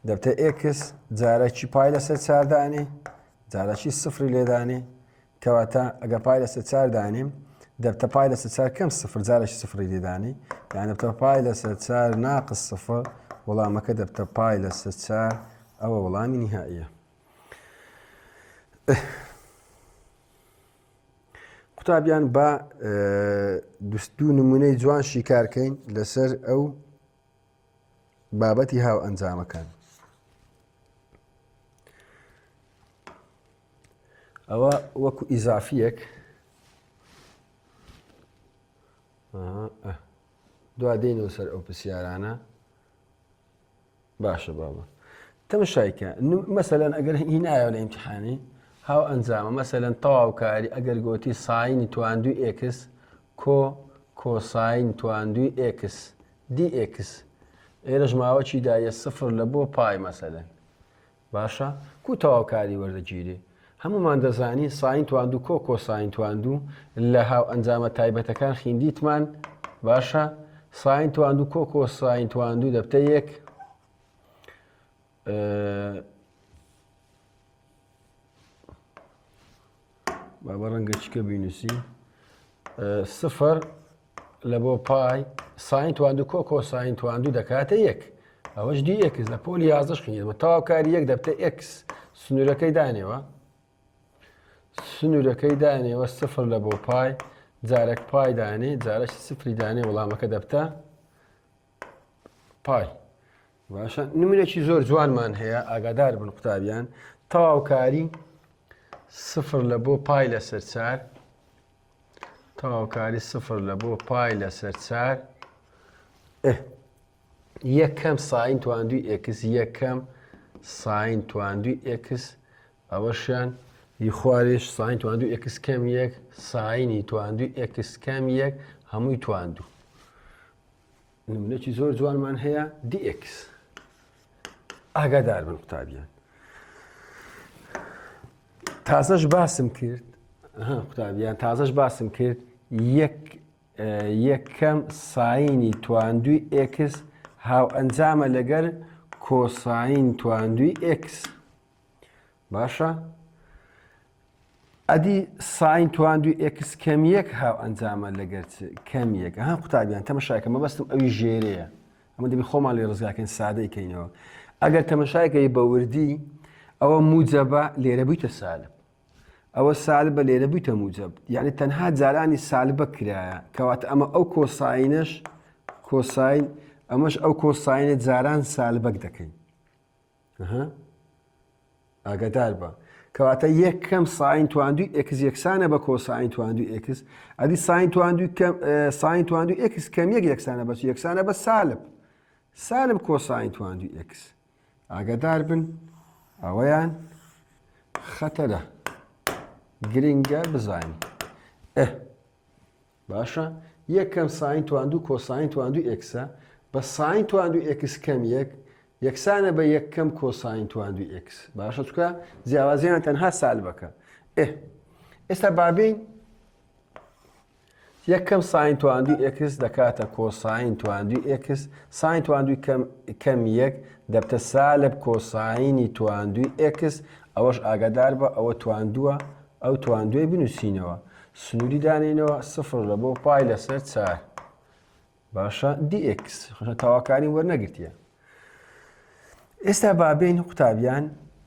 دەبتە ئێکس جارێکی پای لەسەر 4 دانێ جارێکی سفری لێدانێ کەواتە ئەگە پای لەسەر 4 دانێم دەبتە پای لەسەر 4 کەم سفر جارێکی سفری لێدانی یان دەبتە پای لەسەر 4 ناقص سفر وەڵامەکە دەبتە پای لەسەر 4 ئەوە وەڵامی نهائیە قوتابیان بە دوو نمونەی جوان شیکارکەین لەسەر ئەو بابەتی هاو ئەنجامەکان ئەوە وەکو ئیزافیەک دوا دێنەوە سەر ئەو پرسیارانە باشە بابە تەمەشایکە مەسەلەن ئەگەر هینایە لە ئیمتحانی هاو ئەنجامە مەسەلەن تەواوکاری ئەگەر گوتی ساینی تواندوی ئێکس کۆساین تواندوی ئێکس دی ئێکس ئێرەش ماوەچی دایە سفر لە بۆ پای مەسەلەن باشە کو تەواوکاری وەردەگیرێ هەمومان دەزانی ساین تواندوو کۆساین تواندوو لە هاو ئەنجامە تایبەتەکان خوێندیتمان باشە ساین تواندوو کۆساین تواندوو دەبتە یەک بابا ڕەنگەچکە بینوسی سفر لە بۆ پای ساین تواندو کۆ ساین تواندو دەکاتە یەک ئەوەش دی ئێکس لە پۆلی یازدەش خوێنیتەوە تەواوکاری یەک دەبتە ئێکس سنوورەکەی دانێەوە سفر لە بۆ پای جارێک پای دانێ جارەش سفری دانێ وەڵامەکە دەبتە پای باشە نمونێکی زۆر جوانمان هەیە ئاگادار بن قوتابیان تەواوکاری سفر لە بۆ پای لەسەر چار تەواوکاری سفر لە بۆ پای لەسەر چار یەکەم ساین تواندوی ئێکس یەکەم ساین تواندوی ئێکس ئەوەشیان یخوارێش ساین تواندوی ئێکس کەم یەک ساینی تواندوی ئێکس کەم یەک هەمووی تواندوو نمونەکی زۆر جوانمان هەیە دی ئێکس ئاگادار بن قوتابیان تازەش باسم کرد قوتابیان تازەش باسم کرد یەکەم ساینی تواندوی ئێکس هاو ئەنجامە لەگەر کۆساین تواندوی ئێکس باشە ئەدی ساین تواندوی ئێکس کەم یەک هاو ئەنجامە لەگەر کەم یەک قوتابیان تەمەشایکە مەبەستم ئەوی ژێرەیە ئەمە دەبی خۆمان لێ ڕزگاکەین سادەیکەینەوە ئەگەر تەمەشایکەی بە وردی ئەوە موجەبە لێرە بوویتە سالب ئەوە سالبە لێرە بوویتە موجەب یعنی تەنها جارانی سالبە کرایە کەواتە ئەمە ئەو کۆساینەش کۆساین ئەمەش ئەو کۆساینە جاران سالبەک دەکەین ئاگادار بە کەواتە یەکەم ساین تواندوی ئێکس یەکسانە بە کۆساین تواندوی ئێکس ئەدی ساین تواندوی ئێکس کەم یەک یەکسانە بە یەکسانە بە سالب کۆساین تواندوی ئێکس ئاگادار بن ئەوەیان خەتەرە گرنگە بزانین باشە یەکەم ساین تواندوو کۆساین تواندوی ئێکسە بە ساین تواندوی ئێکس کەم یەک یەکسانە بە یەکەم کۆساین تواندوی ئێکس باشە چکە جیاوازیان تەنها سالبەکە ئێستا بابین یەکەم ساین تواندوی ئێکس دەکاتە کۆساین تواندوی ئێکس ساین تواندوی کەم یەک دەبتە سالب کۆساینی تواندوی ئێکس ئەوەش ئاگادار بە ئەوە تواندووە ئەو تواندوی بنووسینەوە سنووری دانێنەوە سفر لە بۆ پای لەسەر چار باشە دی ئێکس تەواوکاری وەرنەگرتیە ئێستا بابین قوتابیان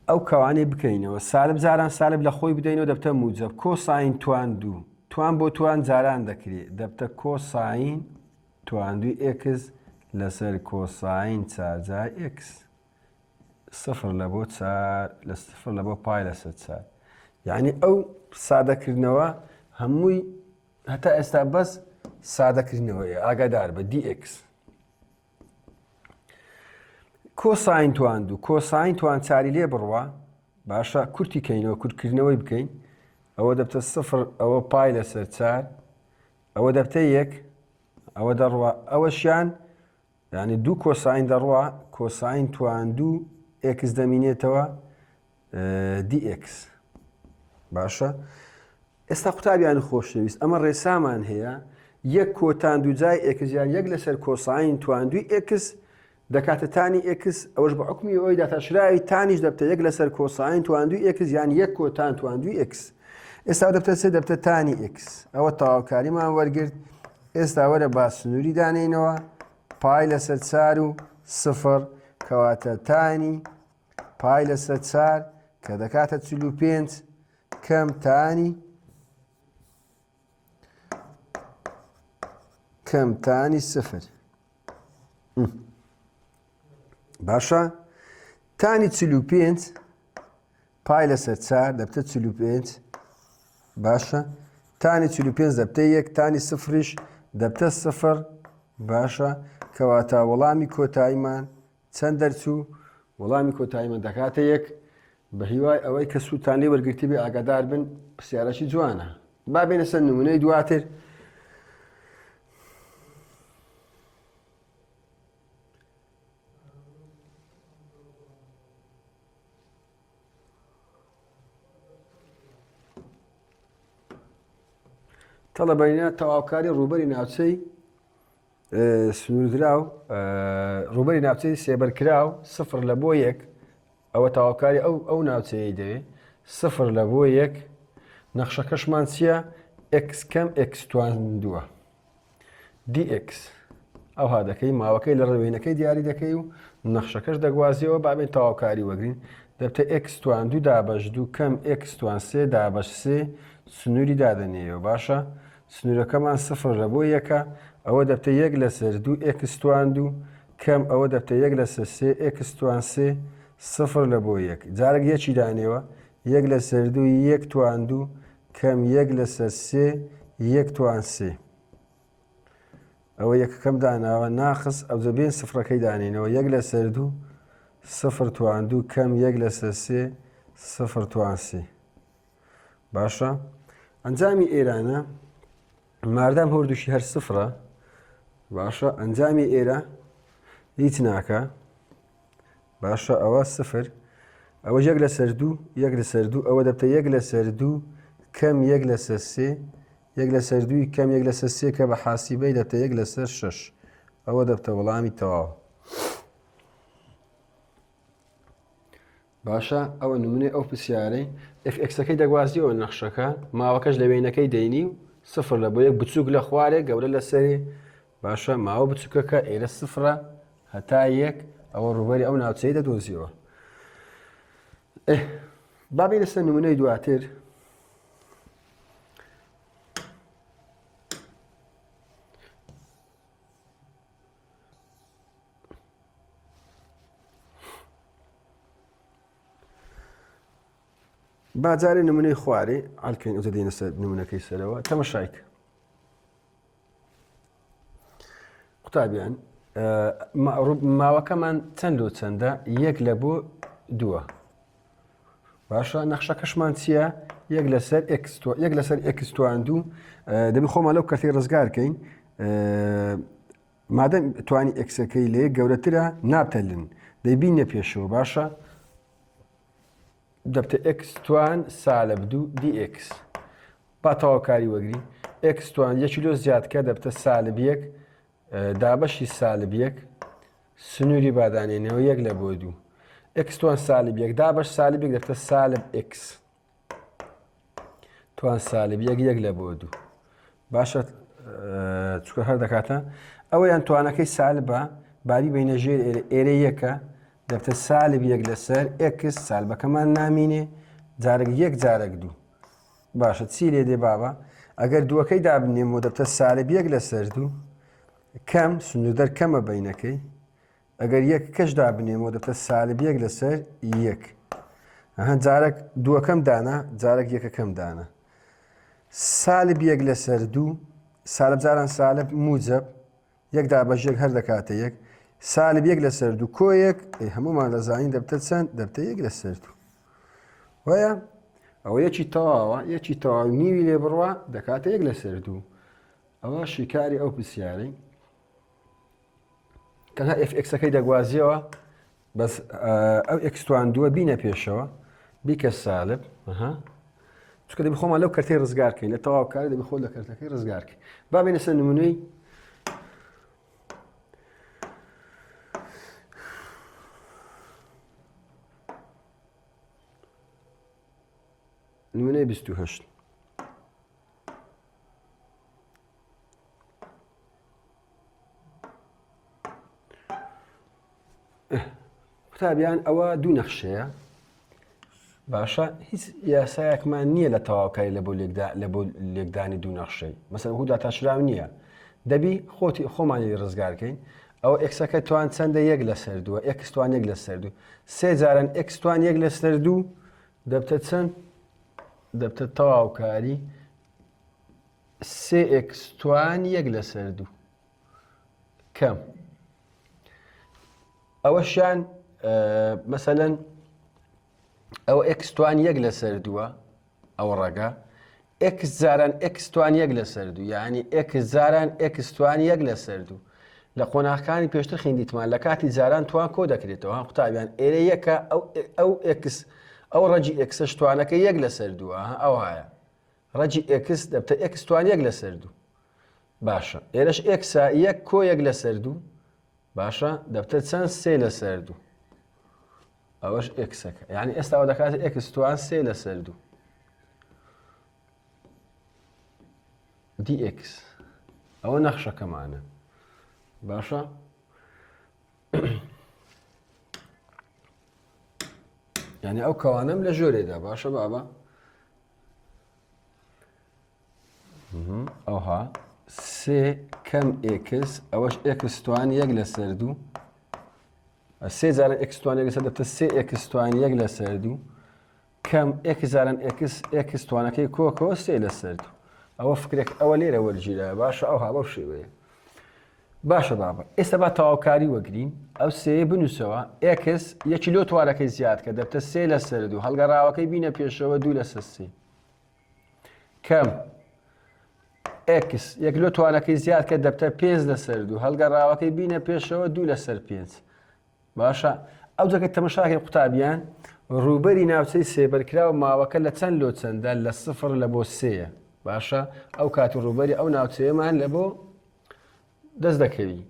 ئەو کەوانەی بکەینەوە سالب جاران سالب لە خۆی بدەینەوە دەبتە موجەب کۆساین تواندوو توان بۆ توان جاران دەکرێت دەبتە کۆساین تواندوی ئێکس لەسەر کۆساین چارجار ئێکس سفر لە بۆ چار لە سفر لە بۆ پای لەسەر چار یعنی ئەو سادەکردنەوە هەمووی هەتا ئێستا بەس سادەکردنەوەیە ئاگادار بە دی ئێکس کۆساین تواندوو کۆساین توان چاری لێ بڕوە باشە کورتی کەینەوە کورتکردنەوەی بکەین ئەوە دەبتە سفر ئەوە پای لەسەر چار ئەوە دەبتە یەک ئەوە دەڕوە ئەوەشیان یعنی دوو کۆساین دەڕوە کۆساین تواندوو ئێکس دەمینێتەوە دی ئێکس باشە ئێستا قوتابیان خۆشەویست ئەمە ڕێسامان هەیە یەک کۆتان دووجای ئێکسیان یەک لەسەر کۆساین تواندوی ئێکس دەکاتە تانی ئێکس ئەوەش بە حکمی ئەوەی داتاشراوی تانیش دەبتە یەک لەسەر کۆساین تواندوی ئێکس یان یەک کۆتان تواندوی ئێکس ئێستا دەبتە سێ دەبتە تانی ئێکس ئەوە تەواوکاریمان وەرگرت ئێستا وەرە با سنووری دانێنەوە پای لەسەر چار و سفر کەواتە تانی پای لەسەر چار کە دەکاتە 45 کەم تانی سفر باشە تانی 45 پای لەسەر چار دەبتە 45 باشە تانی 45 دەبتە یەک تانی سفریش دەبتە سفر باشە کەواتە وەڵامی کۆتاییمان چەند دەرچوو وەڵامی کۆتاییمان دەکاتە یەک بە هیوای ئەوەی کە سووتان لێ وەرگرتی بێ ئاگادار بن پرسیارەشی جوانە با بێنە سەر نمونەی دواتر تەڵەبەرینە تەواوکاری ڕووبەری ناوچەی سنووردراو ڕووبەری ناوچەی سێبەرکراو سفر لە بۆ یەک ئەوە تاواکاری ئەو ناوچەیە دەوێت سفر لە بۆ یەک نەخشەکەشمان چییە؟ x کەم x توان دووە dx ئەوها دەکەی ماوەکەی لە ڕێوێنەکەی دیاری دەکەی و نەخشەکەش دەگوازیەوە بابێن تاواکاری وەگرین دەبتە x توان دوو دابەش دوو کەم x توان سێ دابەش سێ سنووری دادەنێەوە باشە سنوورەکەمان سفر لە بۆ یەکە ئەوە دەبتە یەک لەسەر دوو x توان دوو کەم ئەوە دەبتە یەک لەسەر سێ x توان سێ سفر لە بۆ یەک جارێک یەکی دانێەوە یەک لەسەر دوو یەک توان دوو کەم یەک لەسەر سێ یەک توان سێ ئەوە یەکەکەم داناوە ناخست ئەو دەبێن سفرەکەی دانێنەوە یەک لەسەر دوو سفر توان دوو کەم یەک لەسەر سێ سفر توان سێ باشە ئەنجامی ئێرانە مادام هەردووشی هەر سفرە باشە ئەنجامی ئێرە هیچ ناکە باشە ئەوە سفر ئەوە یەک لەسەر دوو یەک لەسەر دوو ئەوە دەبتە یەک لەسەر دوو کەم یەک لەسەر سێ یەک لەسەر دووی کەم یەک لەسەر سێ کە بە حاسیبەی دەبتە یەک لەسەر شەش ئەوە دەبتە وەڵامی تەواو باشە ئەوە نمونەی ئەو پرسیارەی fxەکەی دەگوازیەوە نەخشەکە ماوەکەش لە وێنەکەی دەینی و سفر لە بۆ یەک بچووک لە خوارێ گەورە لەسەرێ باشە ماوە بچووکەکە ئێرە سفرە هەتا یەک ئەوە ڕووبەری ئەو ناوچەی دەدۆزیەوە بابێ لەسەر نمونەی دواتر باجارێ نمونەی خوارێ ئەڵکەین ئەو دەدەینە سەر نمونەکەی سەرەوە تەمەشایکە قوتابیان ماوەکەمان چەند و چەندە یەک لە بۆ دووە باشە نەخشەکەشمان چییە؟ یەک لەسەر x توان دوو دەبی خۆمان لەو کەسی ڕزگارکەین مادەم توانی ئەکسەکەی لێ گەورەترە نابتەلن دەیبینە پێشەوە باشە دەبتە x توان سالب دوو dx با تەواوکاری وەگری x توان یەکی لۆ زیادکە دەبتە سالب یەک دابەشی سالب یەک سنووری بادانێنەوە یەک لە بۆ دوو x توان سالب یەک دابەش سالب یەک دەبتە سالب x توان سالب یەک یەک لە بۆ دوو باشە چکە هەر دەکاتە ئەوەیان توانەکەی سالبە باری بینە ژێر ئێرە یەکە دەبتە سالب یەک لەسەر x سالبەکەمان نامینێ جارێک یەک جارێک دوو باشە چی لێ دێ بابە ئەگەر دووەکەی دابنێمەوە دەبتە سالب یەک لەسەر دوو کەم سنوودەر کەمە بینەکەی ئەگەر یەک کەش دابنێمەوە دەبتە سالب یەک لەسەر یەک جارێک دووەکەم دانا جارێک یەکەکەم دانا سالب یەک لەسەر دوو سالب جاران سالب موجب یەک دابەش یەک هەر دەکاتە یەک سالب یەک لەسەر دوو کۆ یەک هەمومان لە زانین دەبتە چەند دەبتە یەک لەسەر دوو وایە ئەوە یەکی تەواوە یەکی تەواو نیوی لێ بڕوە دەکاتە یەک لەسەر دوو ئەوە شیکاری ئەو پرسیارەی کەها fxەکەی دەگوازیەوە بەس ئەو x توان دووە بینە پێشەوە بیکە سالب چکە دەبی خۆمان لەو کەرتەی ڕزگارکەین لە تەواوکاری دەبی خۆ لە کەرتەکەی ڕزگارکەین با بینە سەر نمونەی نمونەی 28 قوتابیان ئەوە دوو نەخشەیە باشە هیچ یاسایەکمان نییە لە تەواوکاری لە بۆ لێکدانی دوو نەخشەی مەسەڵەن هەوو داتاشراو نییە دەبی خۆمانی ڕزگارکەین ئەو ئەکسەکە توان چەندە یەک لەسەر دووە x توان یەک لەسەر دوو سێ جاران x توان یەک لەسەر دوو دەبتە چەند دەبتە تەواوکاری 3x توان یەک لەسەر دوو کەم ئەوەشیان مەسەلەن ئەوە x توان یەک لەسەر دووە ئەو ڕەگە x جاران x توان یەک لەسەر دوو یعنی x جاران x توان یەک لەسەر دوو لە قۆناغەکانی پێشتر خوێندیتمان لە کاتی جاران توان کۆ دەکرێتەوە قوتابیان ئێرە یەکە ئەو x ئەو ڕەجی x توانەکە یەک لەسەر دووە ئەو هایە ڕەجی x دەبتە x توان یەک لەسەر دوو باشە ئێرەش x یەک کۆ یەک لەسەر دوو باشە دەبتە چەند سێ لەسەر دوو ئەوەش ئێکسەکە یعنی ئێستا ئەوە دەکاتێت ئێکس توان سێ لەسەر دوو dx ئەوە نەخشەکەمانە باشە یعنی ئەو کەوانەم لە ژۆرێدا باشە بابە ئەوها سێ کەم ئێکس ئەوەش ئێکس توان یەک لەسەر دوو سێ جاران ئێکس توان یەک لەسەر دەبتە سێ ئێکس توان یەک لەسەر دوو کەم ئێکس جاران ئێکس توانەکەی کۆکەوە سێ لەسەر دوو ئەوە فکرێک ئەوە لێرە وەرگیرە باشە ئەوها بەو شێوەیە باشە بابە ئێستا با تەواوکاری وەگرین ئەو سێ بنووسەوە ئێکس یەکی لۆ توانەکەی زیاد کە دەبتە سێ لەسەر دوو هەڵگەڕاوەکەی بینە پێشەوە دوو لەسەر سێ کەم ئێکس یەک لۆ توانەکەی زیاد کە دەبتە پێنج لەسەر دوو هەڵگەڕاوەکەی بینە پێشەوە دوو لەسەر پێنج باشە ئەو جەکە تەمەشاکەی قوتابیان ڕووبەری ناوچەی سێبەرکراوە ماوەکە لە چەند لۆ چەندە لە سفر لە بۆ سێیە باشە ئەو کاتی ڕووبەری ئەو ناوچەیەمان لە بۆ دەست دەکەوی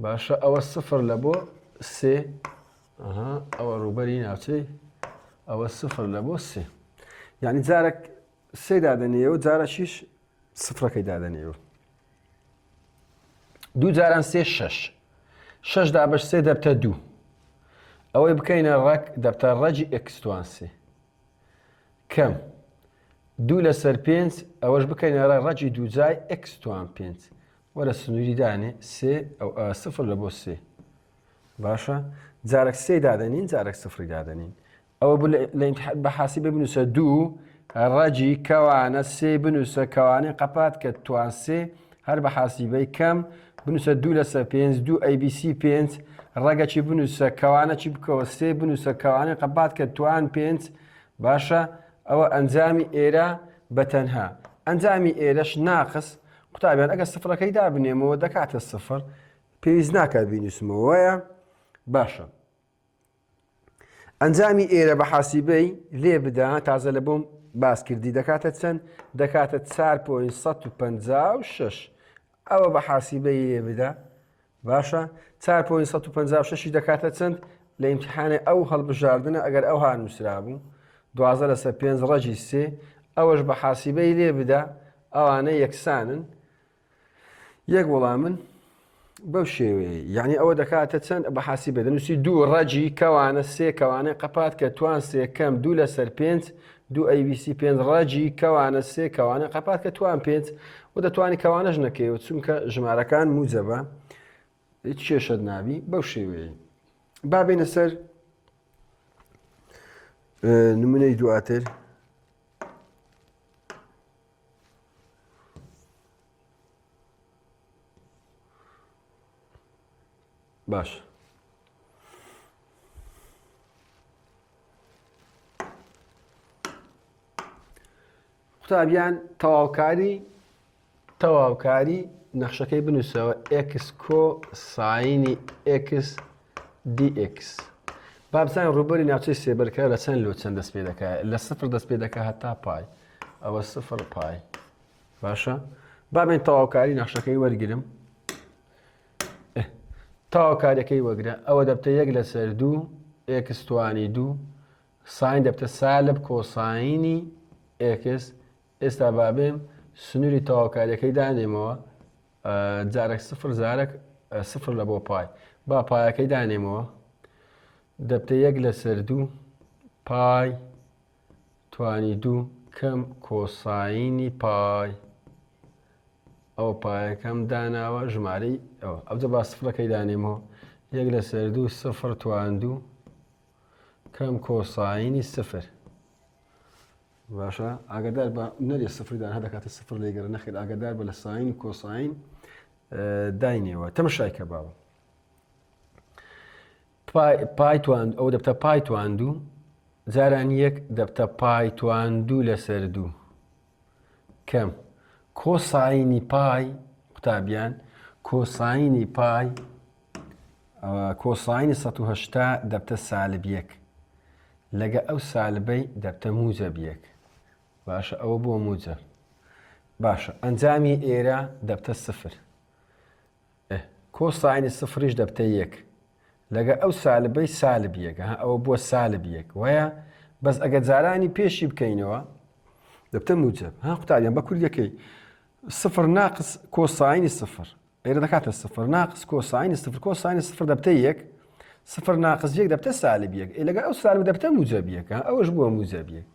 باشە ئەوە سفر لە بۆ سێ ئەوە ڕووبەری ناوچەی ئەوە سفر لە بۆ سێ یعنی جارێک سێ دادەنێەوە جارەشیش سفرەکەی دادەنێەوە دوو جاران سێ شەش دابەش سێ دەبتە دوو ئەوەی بکەینە ڕەک دەبتە ڕەجی ئێکستوان سێ کەم دوو لەسەر پێنج ئەوەش بکەینە ڕەجی دووجای ئێکستوان پێنج وەرە سنووری دانێ سێ ئەو سفر لە بۆ سێ باشە جارێک سێ دادەنین جارێک سفری دادەنین ئەوە بە حاسیبە بنووسە دوو ڕەجی کەوانە سێ بنووسە کەوانەی قەپات کە توان سێ هەر بە حاسیبەی کەم بنووسە دوو لەسەر پێنج دوو ABC پێنج ڕەگەچی بنووسە کەوانەی بکەوە سێ بنووسە کەوانەی قەپات کە توان پێنج باشە ئەوە ئەنجامی ئێرە بەتەنها ئەنجامی ئێرەش ناقص قوتابیان ئەگە سفرەکەی دابنێمەوە دەکاتە سفر پێویست ناکات بینوسمەوە وایە باشە ئەنجامی ئێرە بە حاسیبەی لێ بدا تازە لە بۆم باس کردی دەکاتە چەند دەکاتە 4.156 ئەوە بە حاسیبەی لێ بدا باشە 4.156 دەکاتە چەند لە ئیمتحانێ ئەو هەڵبژاردنە ئەگەر ئەو هانووسرا بوو 12 لەسەر 5 ڕەجی سێ ئەوەش بە حاسیبەی لێ بدا ئەوانە یەکسانن یەک وەڵامن بەو شێوەیە یعنی ئەوە دەکاتە چەند بە حاسیبە دەنووسی دوو ڕەجی کەوانە سێ کەوانەی قەپات کە توان سێ کەم دوو لەسەر پێنج دوو ABC پێنج ڕەجی کەوانە سێ کەوانەی قەپات کە توان پێنج و دەتوانی کەوانەش نەکەیەوە چونکە ژمارەکان موجەبە هیچ کێشەت نابی بەو شێوەیە با بێنە سەر نمونەی دواتر باش قوتابیان تەواوکاری نەخشەکەی بنووسەوە x کۆ ساینی x dx با بزانین ڕووبەری ناوچەی سێبەرکراو لە چەند لۆ چەند دەست پێ دەکات لە سفر دەست پێ دەکات هەتا پای ئەوە سفر پای باشە با بێن تەواوکاری نەخشەکەی وەرگرم تەواوکاریەکەی وەگرە ئەوە دەبتە یەک لەسەر دوو x توانی دوو ساین دەبتە سالب کۆساینی x ئێستا با بێم سنووری تەواوکاریەکەی دانێمەوە جارێک سفر جارێک سفر لە بۆ پای با پایەکەی دانێمەوە دەبتە یەک لەسەر دوو پای توانی دوو کەم کۆساینی پای ئەو پایەکەم داناوە ژمارەی ئەوجە با سفرەکەی دانێمەوە یەک لەسەر دوو سفر توان دوو کەم کۆساینی سفر باشە ئاگادار بە نەرێ سفردان هەدەکاتە سفر لێگەرە نەخێت ئاگادار بە لە ساین کۆساین داینێەوە تەمەشای کە باوە پای توان ئەو دەبتە پای توان دوو جاران یەک دەبتە پای توان دوو لەسەر دوو کەم کۆساینی پای قوتابیان کۆساینی پای کۆساینی 180 دەبتە سالب یەک لەگە ئەو سالبەی دەبتە موجەب یەک باشە ئەوە بۆ موجەب باشە ئەنجامی ئێرە دەبتە سفر کۆساینی سفریش دەبتە یەک لەگە ئەو سالبەی سالب یەکە ئەوە بووە سالب یەک وایە بەس ئەگە جارانی پێشی بکەینەوە دەبتە موجب قوتابیان بە کوردەکەی سفر ناقص کۆساینی سفر ئێرە دەکاتە سفر ناقص کۆساینی سفر کۆساینی سفر دەبتە یەک سفر ناقص یەک دەبتە سالب یەک لەگە ئەو سالب دەبتە موجب یەک ئەوەش بووە موجب یەک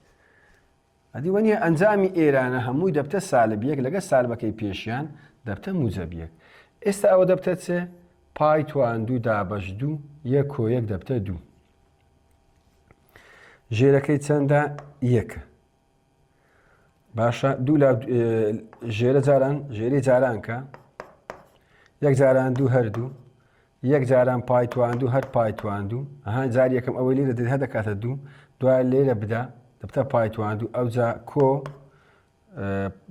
ئەدی وەنیە ئەنجامی ئێرانە هەمووی دەبتە سالب یەک لەگە سالبەکەی پێشیان دەبتە موجب یەک ئێستا ئەوە دەبتە چێ پای توان دوو دابەش دوو یەک کۆ یەک دەبتە دوو ژێرەکەی چەندە یەکە باشە دوو لە ژێرە جاران ژێری جاران کە یەک جاران دوو هەردوو یەک جاران پای توان دوو هەر پای توان دوو جار یەکەم ئەوەی لێرە هە دەکاتە دوو دوای لێرە بدا دەبتە پای توان دوو ئەوجا کۆ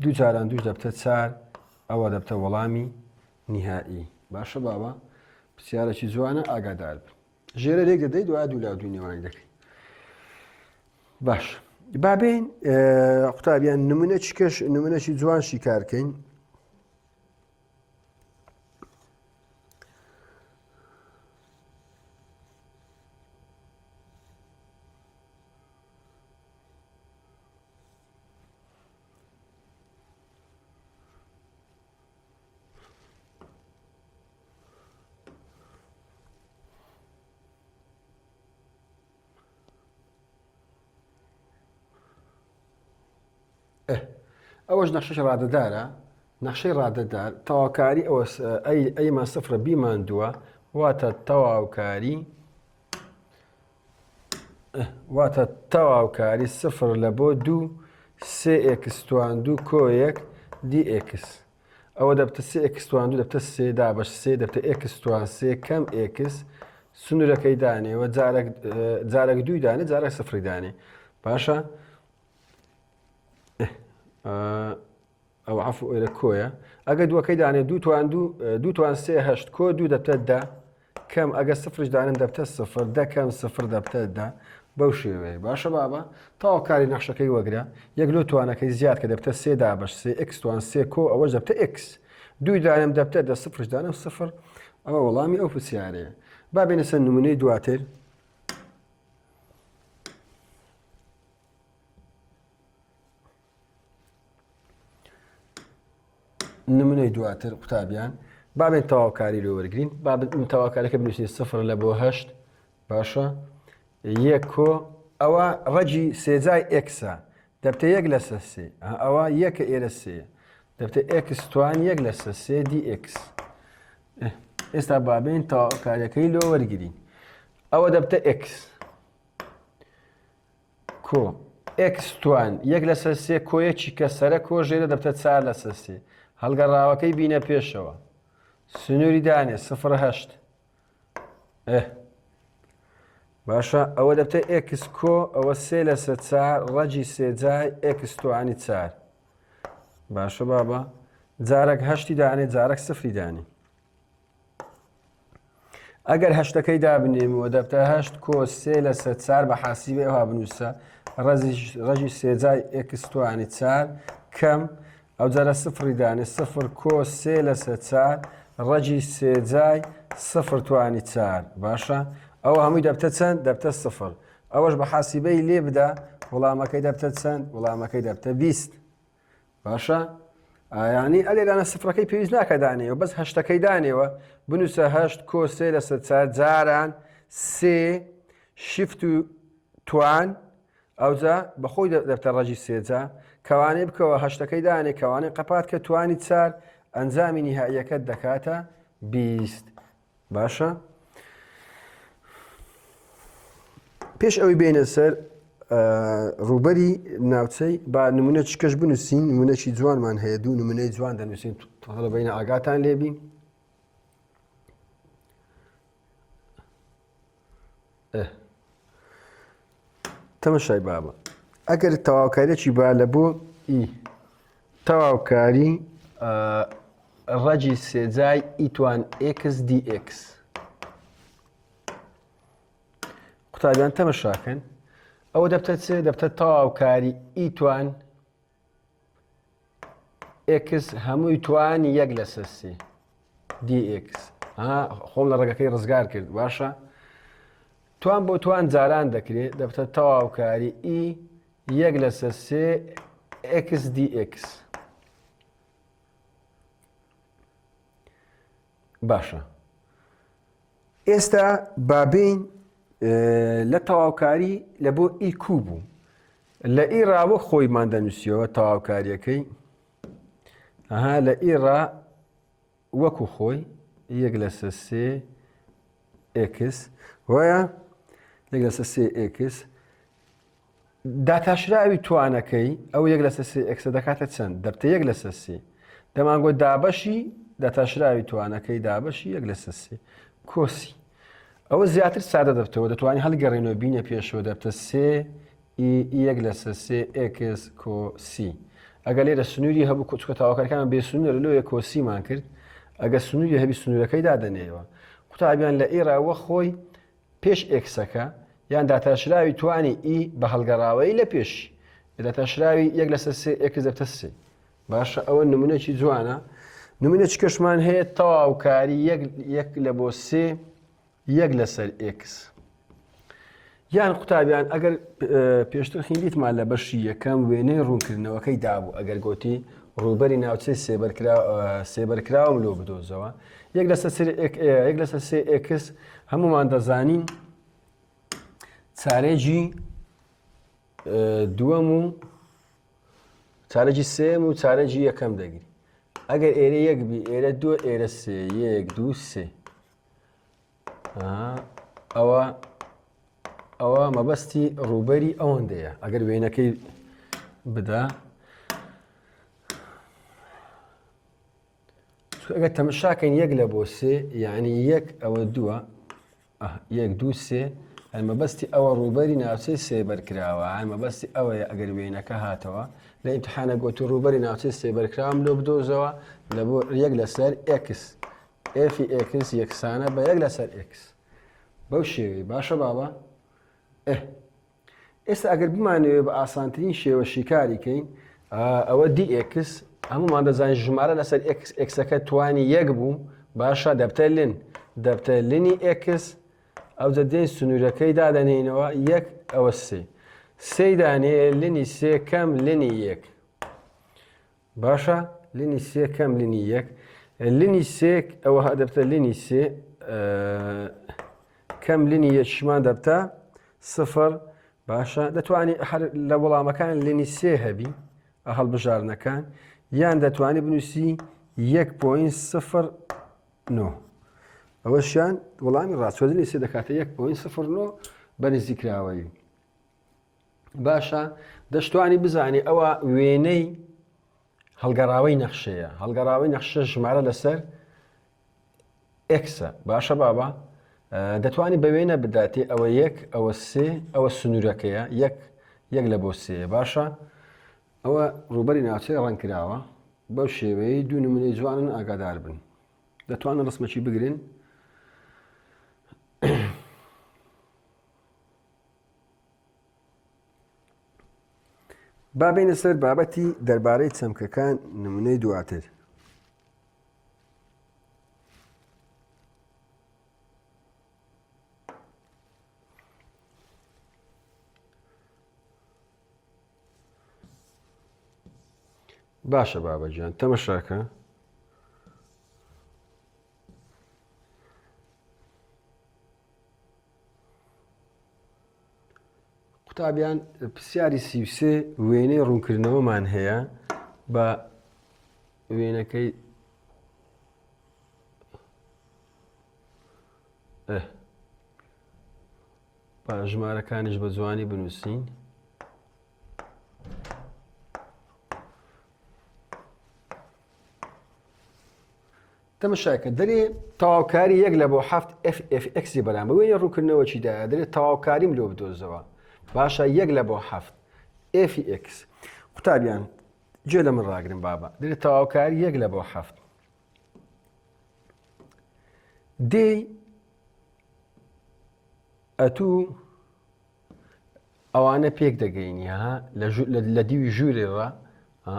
دوو جاران دووش دەبتە چار ئەوە دەبتە وەڵامی نهایی باشە باوە پرسیارێکی جوانە ئاگادار بن ژێرە لێک دەدەی دوای دوو لا دوو نێوانی دەکەی باش بابین قوتابیان نمونەی جوانشی کارکەین ئەوەش نەخشەش ڕادەدارە نەخشەی ڕادەدار تەواوکاری ئەوە ئەیمان سفرە بیماندووە واتە تەواوکاری سفر لە بۆ دوو سێ ئێکس توان دوو کۆ یەک دی ئێکس ئەوە دەبتە سێ ئێکس توان دوو دەبتە سێ دابەش سێ دەبتە ئێکس توان سێ کەم ئێکس سنوورەکەی دانێەوە جارێک دووی دانێ جارێک سفری دانێ باشە ئەو عفو ئێرە کۆیە ئەگە دووەکەی دانێ دوو توان سێ هەشت کۆ دوو دەبتە دا کەم ئەگە سفرش دانن دەبتە سفر دەکەم سفر دەبتە دا بەو شێوەیە باشە بابە تاواکاری نەخشەکەی وەگرە یەک لۆ توانەکەی زیاد کە دەبتە سێ دابەش سێ ئێکس توان سێ کۆ ئەوەش دەبتە ئێکس دووی دانم دەبتە دە سفرش دانم سفر ئەوە وەڵامی ئەو پرسیارەیە با بێنە سەر نمونەی دواتر نمونەی دواتر قوتابیان بابێن تەواوکاری لێ وەرگرین بابن تەواوکاریەکە بنووسین سفر لە بۆ هەشت باشە یەک کۆ ئەوە ڕەجی سێجای ئێکسە دەبتە یەک لەسەر سێ ئەوە یەکە ئێرە سێ دەبتە ئێکس توان یەک لەسەر سێ دی ئێکس ئێستا بابێن تەواوکاریەکەی لێ وەرگرین ئەوە دەبتە ئێکس کۆ ئێکس توان یەک لەسەر سێ کۆیەکی کە سەرە کۆ ژێرە دەبتە چار لەسەر سێ هەڵگەڕاوەکەی بینە پێشەوە سنووری دانێ سفر هەشت باشە ئەوە دەبتە ئێکس کۆ ئەوە سێ لەسەر چار ڕەجی سێجای ئێکس توانی چار باشە بابە جارێک هەشتی دانێ جارێک سفری دانێ ئەگەر هەشتەکەی دابنێمەوە دەبتە هەشت کۆ سێ لەسەر چار بە حاسیبێ ئەوها بنووسە ڕەجی سێجای ئێکس توانی چار کەم ئەو جارە سفری دانێ سفر کۆ سێ لەسەر چار ڕەجی سێجای سفر توانی چار باشە ئەوە هەمووی دەبتە چەند دەبتە سفر ئەوەش بە حاسیبەی لێ بدا وەڵامەکەی دەبتە چەند وەڵامەکەی دەبتە بیست باشە ینی ئەلێرانە سفرەکەی پێویست ناکە دانێەوە بەس هەشتەکەی دانێەوە بنووسە هەشت کۆ سێ لەسەر چار جاران سێ شیفت و توان ئەوجا بەخۆی دەبتە ڕەجی سێجا کەوانەی بکەوە هەشتەکەی دانێ کەوانەی قەپات کە توانی چار ئەنجامی نیهاییەکەت دەکاتە بیست باشە پێش ئەوەی بینە سەر ڕووبەری ناوچەی با نمونە چکەش بنووسین نمونەی جوانمان هەیە دوو نمونەی جوان دەنووسین تۆڵە بینە ئاگاتان لێبی تەمەشای بابە ئەگەر تەواوکاریەکی با لە بۆ تەواوکاری ڕەجی سێجای ئیتوان ئێکس دی ئێکس قوتابیان تەمەشاکەن ئەوە دەبتە چێ دەبتە تەواوکاری ئیتوان ئێکس هەمووی توانی یەک لەسەر سێ دی ئێکس خۆم لە ڕێگەکەی ڕزگار کرد باشە توان بۆ توان جاران دەکرێت دەبتە تەواوکاری ئی یەک لەسەر سێ ئێکس دی ئێکس. باشە ئێستا بابین لە تەواوکاری لە بۆ ئی کوو بوو لە ئی ڕاوە خۆیمان دەنووسیەوە تەواوکاریەکەی لە ئی ڕا وەکو خۆی یەک لەسەر سێ ئێکس وایە یەک لەسەر سێ ئێکس داتاشراوی توانەکەی ئەو یەک لەسەر سێ ئێکسە دەکاتە چەند دەبتە یەک لەسەر سێ دەمانگوت دابەشی داتاشراوی توانەکەی دابەشی یەک لەسەر سێ کۆسی ئەوە زیاتر سادە دەبتەوە دەتوانانی هەڵگەڕێنەوە بینە پێشەوە دەبتە سێ یەک لەسەر سێ ئێکس کۆسی. ئەگە لێرە سنووری هەبوو کۆچکە تاواکارەکان بێ سنوورە لەوێ کۆسیمان کرد ئەگە سنووری هەبی سنوورەکەی دادەنێەوە قوتابیان لە ئێراوە خۆی پێش ئێکسەکە یان داتاشراوی توانی ئی بە هەڵگەڕاوەی لە پێشی داتاشراوی یەک لەسەر سێ ئێکس دەبتە سێ. باشە ئەوە نمونەی جوانە. نمونەی کەشمان هەیە تەواوکاری یەک لە بۆ سێ یەک لەسەر ئێکس. یان قوتابیان ئەگەر پێشتر خیندیتمان لە بەشی یەکەم وێنەی ڕوونکردنەوەکەی دابوو ئەگەر گوتی ڕووبەری ناوچەی سێبەرکراوم لۆ بدۆزەوە یەک لەسەر سێ ئێکس هەمومان دەزانین چارەیەکی دووەم و چارەکی سێم و چارەکی یەکەم دەگری. ئەگەر ئێرە یەک بی ئێرە دووە ئێرە سێ یەک دوو سێ ئەوە مەبەستی ڕووبەری ئەوەندەیە. ئەگەر وێنەکەی بدا ئەگەر تەمەشاکەین یەک لە بۆ سێ یعنی یەک ئەوە دووە یەک دوو سێ مەبەستی ئەوە ڕووبەری ناوچەی سێبەرکراوە مەبەستی ئەوەیە ئەگەر وێنەکە هاتەوە لە ئیمتحانە گوتی ڕووبەری ناوچەی سێبەرکراوم لۆ بدۆزەوە لە بۆ یەک لەسەر ئێکس ئێفی ئێکس یەکسانە بە یەک لەسەر ئێکس بەو شێوەی. باشە بابە ئێستا ئەگەر بمانەوێت بە ئاسانترین شێوە شیکاریکەین ئەوە دی ئێکس هەمومان دەزانین ژمارە لەسەر ئێکسەکە توانی یەک بوو. باشە دەبتە لنی ئێکس ئەو جەدەی سنوورەکەی دادەنێنەوە یەک ئەوە سێ دانێ لنی سێ کەم لنی یەک. باشە لنی سێ کەم لنی یەک لنی سێ ئەوە دەبتە لنی سێ کەم لنی یەکشمان دەبتە سفر. باشە دەتوانانی لە وەڵامەکان لنی سێ هەبی هەڵبژارنەکان یان دەتوانانی بنووسی 1.09 ئەوەشیان وەڵامی ڕاستچۆدنی سێ دەکاتە 1.09 بەنزیکراوەی. باشە دەشتوانی بزانێ ئەوە وێنەی هەڵگەڕاوەی نەخشەیە هەڵگەڕاوەی نەخشە ژمارە لەسەر ئێکسە. باشە بابە دەتوانی بە وێنە بداتێ ئەوە یەک ئەوە سێ ئەوە سنوورەکەیە یەک لە بۆ سێ. باشە ئەوە ڕووبەری ناوچەی ڕەنکراوە بەو شێوەیە دوو نمونەی جوانن ئاگادار بن دەتوانن ڕسمەکی بگرن. با بینە سەر بابەتی دەربارەی چەمکەکان نمونەی دواتر. باشە بابەجان تەمەشاکە قوتابیان پرسیاری 33 وێنەی ڕوونکردنەوەمان هەیە بە وێنەکەی با ژمارەکانیش بە جوانی بنووسین. تەمەشاکە دەرێ تەواوکاری یەک لە بۆ هەفت ئەکسی بەرامبەر بە وێنەی ڕوونکردنەوە چیدایە دەرێت تەواوکاریم لۆ بدۆزەوە. باشە یەک لە بۆ هەفت ئێفی ئێکس. قوتابیان گوێ لە من ڕاگرن بابە دەرێت تەواوکاری یەک لە بۆ هەفت دێی ئەتوو ئەوانە پێک دەگەینی لە دیوی ژوورێەوە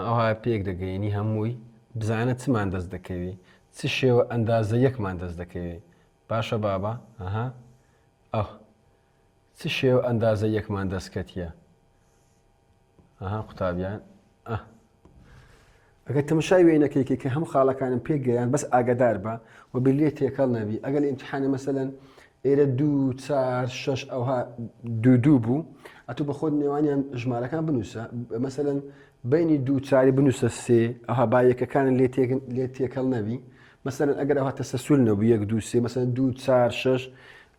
ئەوها پێک دەگەینی هەمووی بزانە چمان دەست دەکەوی چ شێوە ئەندازە یەکمان دەست دەکەوێت. باشە بابە چ شێوە ئەندازە یەکمان دەستکەتیە قوتابیان ئەگەر تەماشای وێنەکەیکە کە هەموو خاڵەکانم پێگەیان بەس ئاگدار بە و بلێ تێکەڵ نەبی ئەگەر لە ئیمتحانە مەسەلەن ئێرە 2 4 6 ئەوها دوو بوو ئەتوو بە خۆت نێوانیان ژمارەکان بنووسە مەسەلەن بینی 2 4 بنووسە 3 ئەوها با یەکەکانن لێ تێکەڵ نەبی مەسەلەن ئەگەر ئەوها تەسەسول نەبوو 1 2 3 مەسەلەن 2 4 6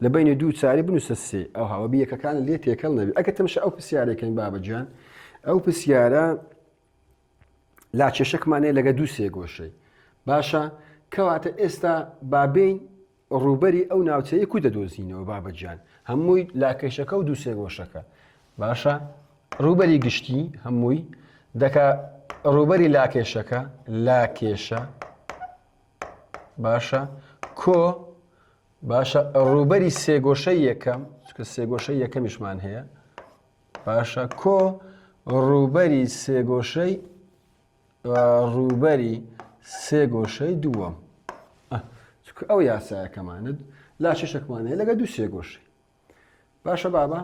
لە بینی 2 4 بنووسە 3 ئەوها بە یەکەکانن لێ تێکەڵ نەبی ئەگەر تەماشا ئەو پرسیارەکەین بابەجان ئەو پرسیارە لاکێشەکمانەیە لەگە 2 3 گۆشەی باشە کەواتە ئێستا بابین ڕوبەری ئەو ناوچەیە کو دەدۆزینەوە بابەجان هەمووی لاکێشەکە و 2 3 گۆشەکە باشە ڕوبەری گشتی هەمووی دەکا ڕوبەری لاکێشەکە لاکێشە باشە کۆ باشە ڕوبەری سێگۆشەی یەکەم چکە سێگۆشەی یەکەمیشمان هەیە باشە کۆ ڕوبەری سێگۆشەی ڕوبەری سێگۆشەی دووەم ئەو یاسایەکەمانت لاکێشەکمانەیە لەگە 2 3 گۆشەی باشە بابە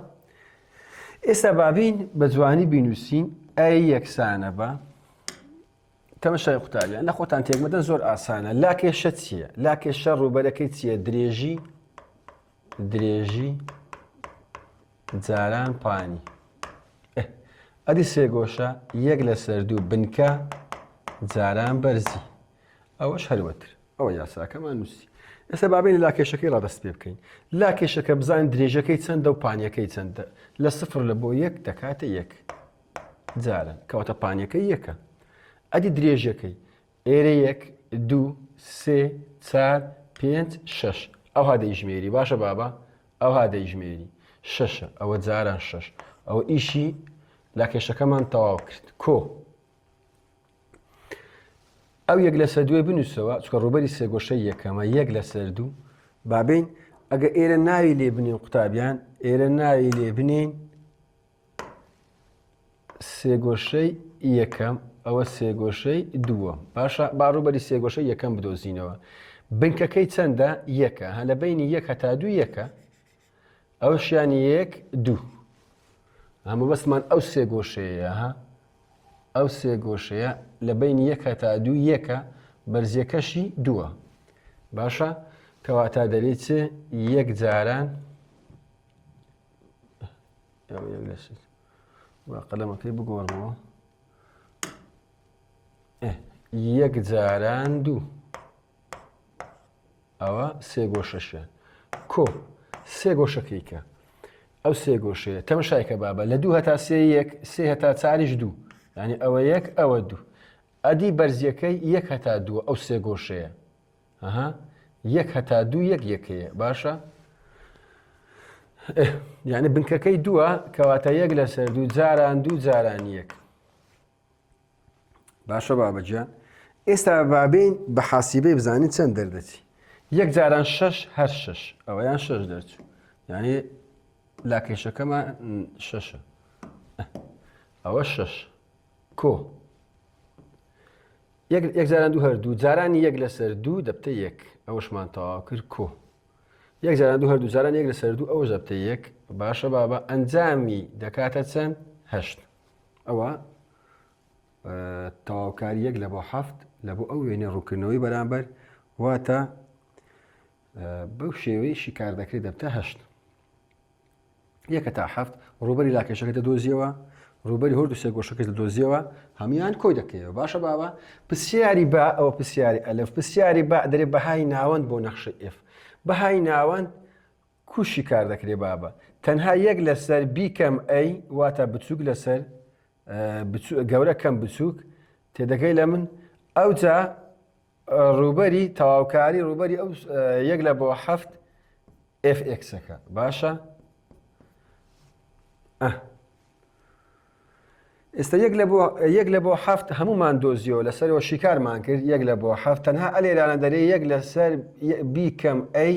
ئێستا بابین بە جوانی بینووسین ئەی یەکسانە بە تەماشای قوتابیان لە خۆتان تێکمەدەن زۆر ئاسانە لاکێشە چییە؟ لاکێشە ڕوبەرەکەی چییە؟ درێژی جاران پانی ئەدی سێگۆشە 1 لەسەر 2 بنکە جاران بەرزی ئەوەش هەروەتر ئەوە یاساکەمان نووسی ئێستا بابین لاکێشەکەی ڕادەست پێ بکەین لاکێشەکە بزانین درێژەکەی چەندە و پانیەکەی چەندە لە 0 لە بۆ 1 دەکاتە 1 جاران کەواتە پانیەکەی یەکە ئەدی درێژەکەی ئێرە 1 2 3 4 5 6 ئەوها دەیژمێری باشە بابا ئەوها دەیژمێری 6 ئەوە جاران 6 ئەوە ئیشی لاکێشەکەمان تەواو کرد کۆ ئەو 1 لەسەر 2 بنووسەوە چکە ڕوبەری سێگۆشەی یەکەمە 1 لەسەر 2 بابین ئەگە ئێرە ناوی لێ بنین قوتابیان ئێرە ناوی لێ بنین سێگۆشەی یەکەم ئەوە سێگۆشەی دووە باشە با ڕوبەری سێگۆشەی یەکەم بدۆزینەوە بنکەکەی چەندە یەکە هە لە بینی 1 هەتا 2 یەکە ئەوشیانی 1 2 هەموو بەسمان ئەو سێگۆشەیە ئەو سێگۆشەیە لە بینی 1 هەتا 2 یەکە بەرزیەکەشی 2 باشە کەواتە دەرێت 1 جاران قەلەمەکەی بگۆڕمەوە 1 جاران 2 ئەوە سێگۆشەشە کۆ سێگۆشەکەیکە ئەو سێگۆشەیە تەماشایکە بابە لە 2 هەتا 3 هەتا 4 2 یعنی ئەوە 1 ئەوە 2 ئەدی بەرزیەکەی 1 هەتا 2 ئەو سێگۆشەیە 1 هەتا 2 1 یەکەیە باشە یعنی بنکەکەی 2 کەواتە 1 لەسەر 2 جاران 2 جاران 1 باشە بابەجان ئێستا بابین بە حاسیبەی بزانین چەند دەردەچی 1 جاران 6 هەر 6 ئەوەیان 6 دەرچوو یعنی لاکێشەکەمان 6 ئەوە 6 کۆ 1 جاران 2 هەر 2 جارانی 1 لەسەر 2 دەبتە 1 ئەوەشمان تەواو کرد کۆ 1 جاران 2 هەر 2 جاران 1 لەسەر 2 ئەوەش دەبتە 1 باشە بابە ئەنجامی دەکاتە چەند 8 ئەوە تەواوکاری 1 لە بۆ 7 لە بۆ ئەو وێنەی ڕووکردنەوەی بەرامبەر واتە بەو شێوەیەشی کار دەکرێت دەبتە 8 1 تا 7 ڕوبەری لاکێشەکە دەدۆزیەوە ڕوبەری هەردوو سێگۆشەکەی دەدۆزیەوە هەمویان کۆی دەکەیەوە باشە بابە پرسیاری با ئەوە پرسیاری ئەلف پرسیاری با دەرێت بەهای ناوەند بۆ نەخشە ئف بەهای ناوەند کوشی کار دەکرێت بابە تەنها 1 لەسەر بیکەم ئەی واتە بچووک لەسەر گەورە کەم بچووک تێدەگەی لە من ئەوجا ڕوبەری تەواوکاری ڕوبەری ئەو 1 لە بۆ 7 FX-ەکە باشە ئێستا 1 لە بۆ 7 هەمومان دۆزیەوە لەسەرەوە شیکارمان کرد 1 لە بۆ 7 تەنها ئەلێرانە دەرێ 1 لەسەر بیکەم ئەی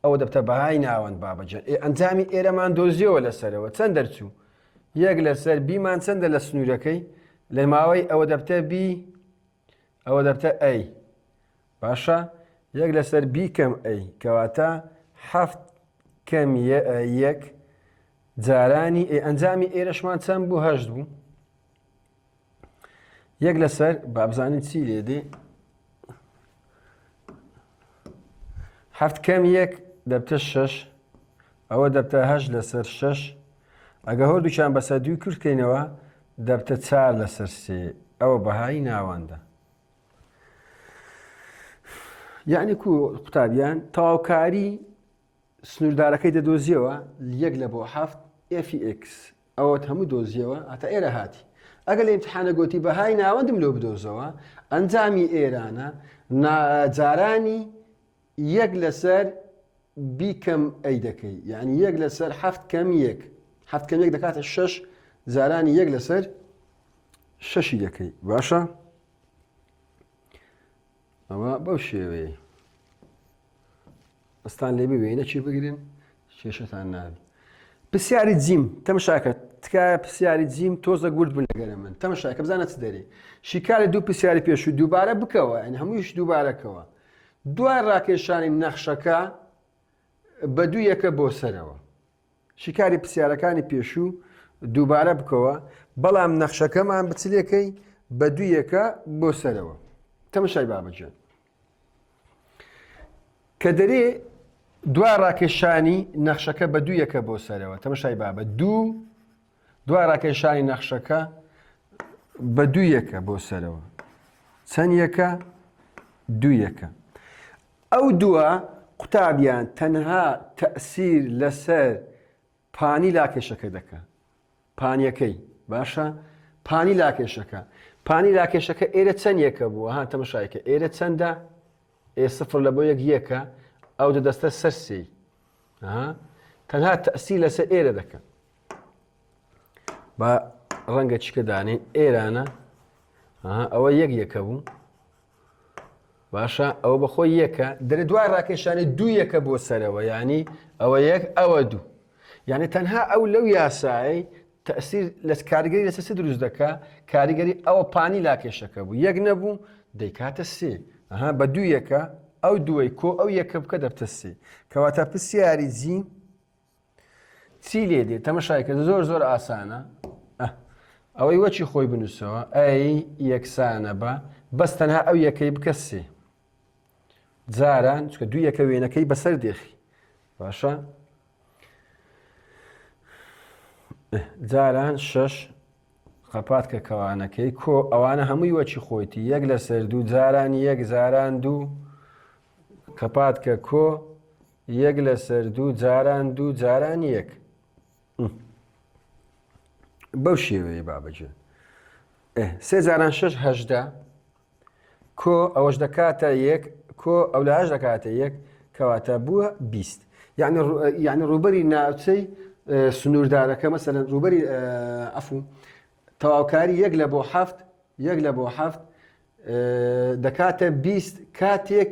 ئەوە دەبتە بەهای ناوەند بابەجان ئەنجامی ئێرەمان دۆزیەوە لەسەرەوە چەند دەرچوو 1 لەسەر بیمان چەندە لە سنوورەکەی لە ماوەی ئەوە دەبتە بی ئەوە دەبتە ئەی باشە 1 لەسەر بیکەم ئەی کەواتە 7 کەم 1 جارانی ئەنجامی ئێرەشمان چەند بوو؟ 8 بوو. یەک لەسەر با بزانین چی لێ دێ 7 کەم 1 دەبتە 6 ئەوە دەبتە 8 لەسەر 6 ئەگە هەردووچیان بەسەر دوی کورتکەینەوە دەبتە 4 لەسەر 3 ئەوە بەهای ناوەندە. یعنی قوتابیان تەواوکاری سنووردارەکەی دەدۆزیەوە 1 لە بۆ 7 fx ئەوە هەموو دۆزیەوە هەتا ئێرە هاتی. ئەگەر لە ئیمتحانە گوتی بەهای ناوەندم لۆ بدۆزەوە ئەنجامی ئێرانە جارانی 1 لەسەر b کەم ئەی دەکەی، یعنی 1 لەسەر 7 کەم 1 7 کەم 1 دەکاتە 6 جارانی 1 لەسەر 6 دەکەی. باشە ئەوە بەو شێوەیە ئەستان لێ ببێنە چی بگرن کێشەتان نابی. پرسیاری جیم تەمەشاکە تکایە پرسیاری جیم تۆزە گورد بن لەگەرە من تەمەشاکە بزانە چ دەرێ شیکارە دوو پرسیاری پێش و دووبارە بکەوە، یعنی هەموویش دووبارەکەوە. دوای ڕاکێشانی نەخشەکە بە دوو یەکە بۆ سەرەوە. شیکاری پرسیارەکانی پێشوو دووبارە بکەوە، بەڵام نەخشەکەمان بچلێکەی بە دوو یەکە بۆ سەرەوە. تەمەشای بابەجێن کە دەرێ دوای ڕاکێشانی نەخشەکە بە دوو یەکە بۆ سەرەوە. تەمەشای بابە دوای ڕاکێشانی نەخشەکە بە دوو یەکە بۆ سەرەوە. چەند یەکە؟ دوو یەکە. ئەو دووە قوتابیان تەنها تەئسیر لەسەر پانی لاکێشەکە دەکە. پانیەکەی باشە؟ پانی لاکێشەکە. پانی لاکێشەکە ئێرە چەند یەکە بووە؟ ها تەمەشایکە ئێرە چەندە؟ سفر لە بۆ یەک یەکە ئەو دەدەستە سەر سێی. تەنها تەئسیر لەسەر ئێرە دەکە. با ڕەنگە چیکە دانێن ئێرانە ئەوە یەک یەکە بوو. باشە ئەوە بەخۆی یەکە دەرێ دوای ڕاکێشانی دوو یەکە بۆ سەرەوە، یعنی ئەوە یەک ئەوە دوو. یعنی تەنها ئەو لەو یاسایی تەئسیر لە کاریگەری لەسەر سێ دروست دەکا، کاریگەری ئەوە پانی لاکێشەکە بوو یەک نەبوو دەیکاتە سێ. بە دوو یەکە ئەو دووەی کۆ ئەو یەکە بکە دەبتە سێ. کەواتە پرسیاری جی چی لێ دێت؟ تەمەشایکە زۆر زۆر ئاسانە. ئەوەی وەچی خۆی بنووسەوە ئەی یەکسانە بە بەس تەنها ئەو یەکەی بکە سێ. جاران چکە دوو یەکە وێنەکەی بەسەر دێخی. باشە جاران 6 قەپات کە کەوانەکەی کۆ ئەوانە هەمووی وەچی خۆیتی یەک لەسەر دوو جاران یەک جاران دوو کەپات کە کۆ یەک لەسەر دوو جاران دوو جاران یەک. بەو شێوەیە بابەجێ سێ جاران 6 هەژدە کۆ ئەوەش دەکاتە یەک کۆ ئەو لە هەژ دەکاتە یەک کەواتە بووە 20. یعنی ڕووبەری ناوچەی سنووردارەکە مەسەلەن ڕووبەری ئەفوو تەواوکاری 1 لە بۆ 7 1 لە بۆ 7 دەکاتە 20 کاتێک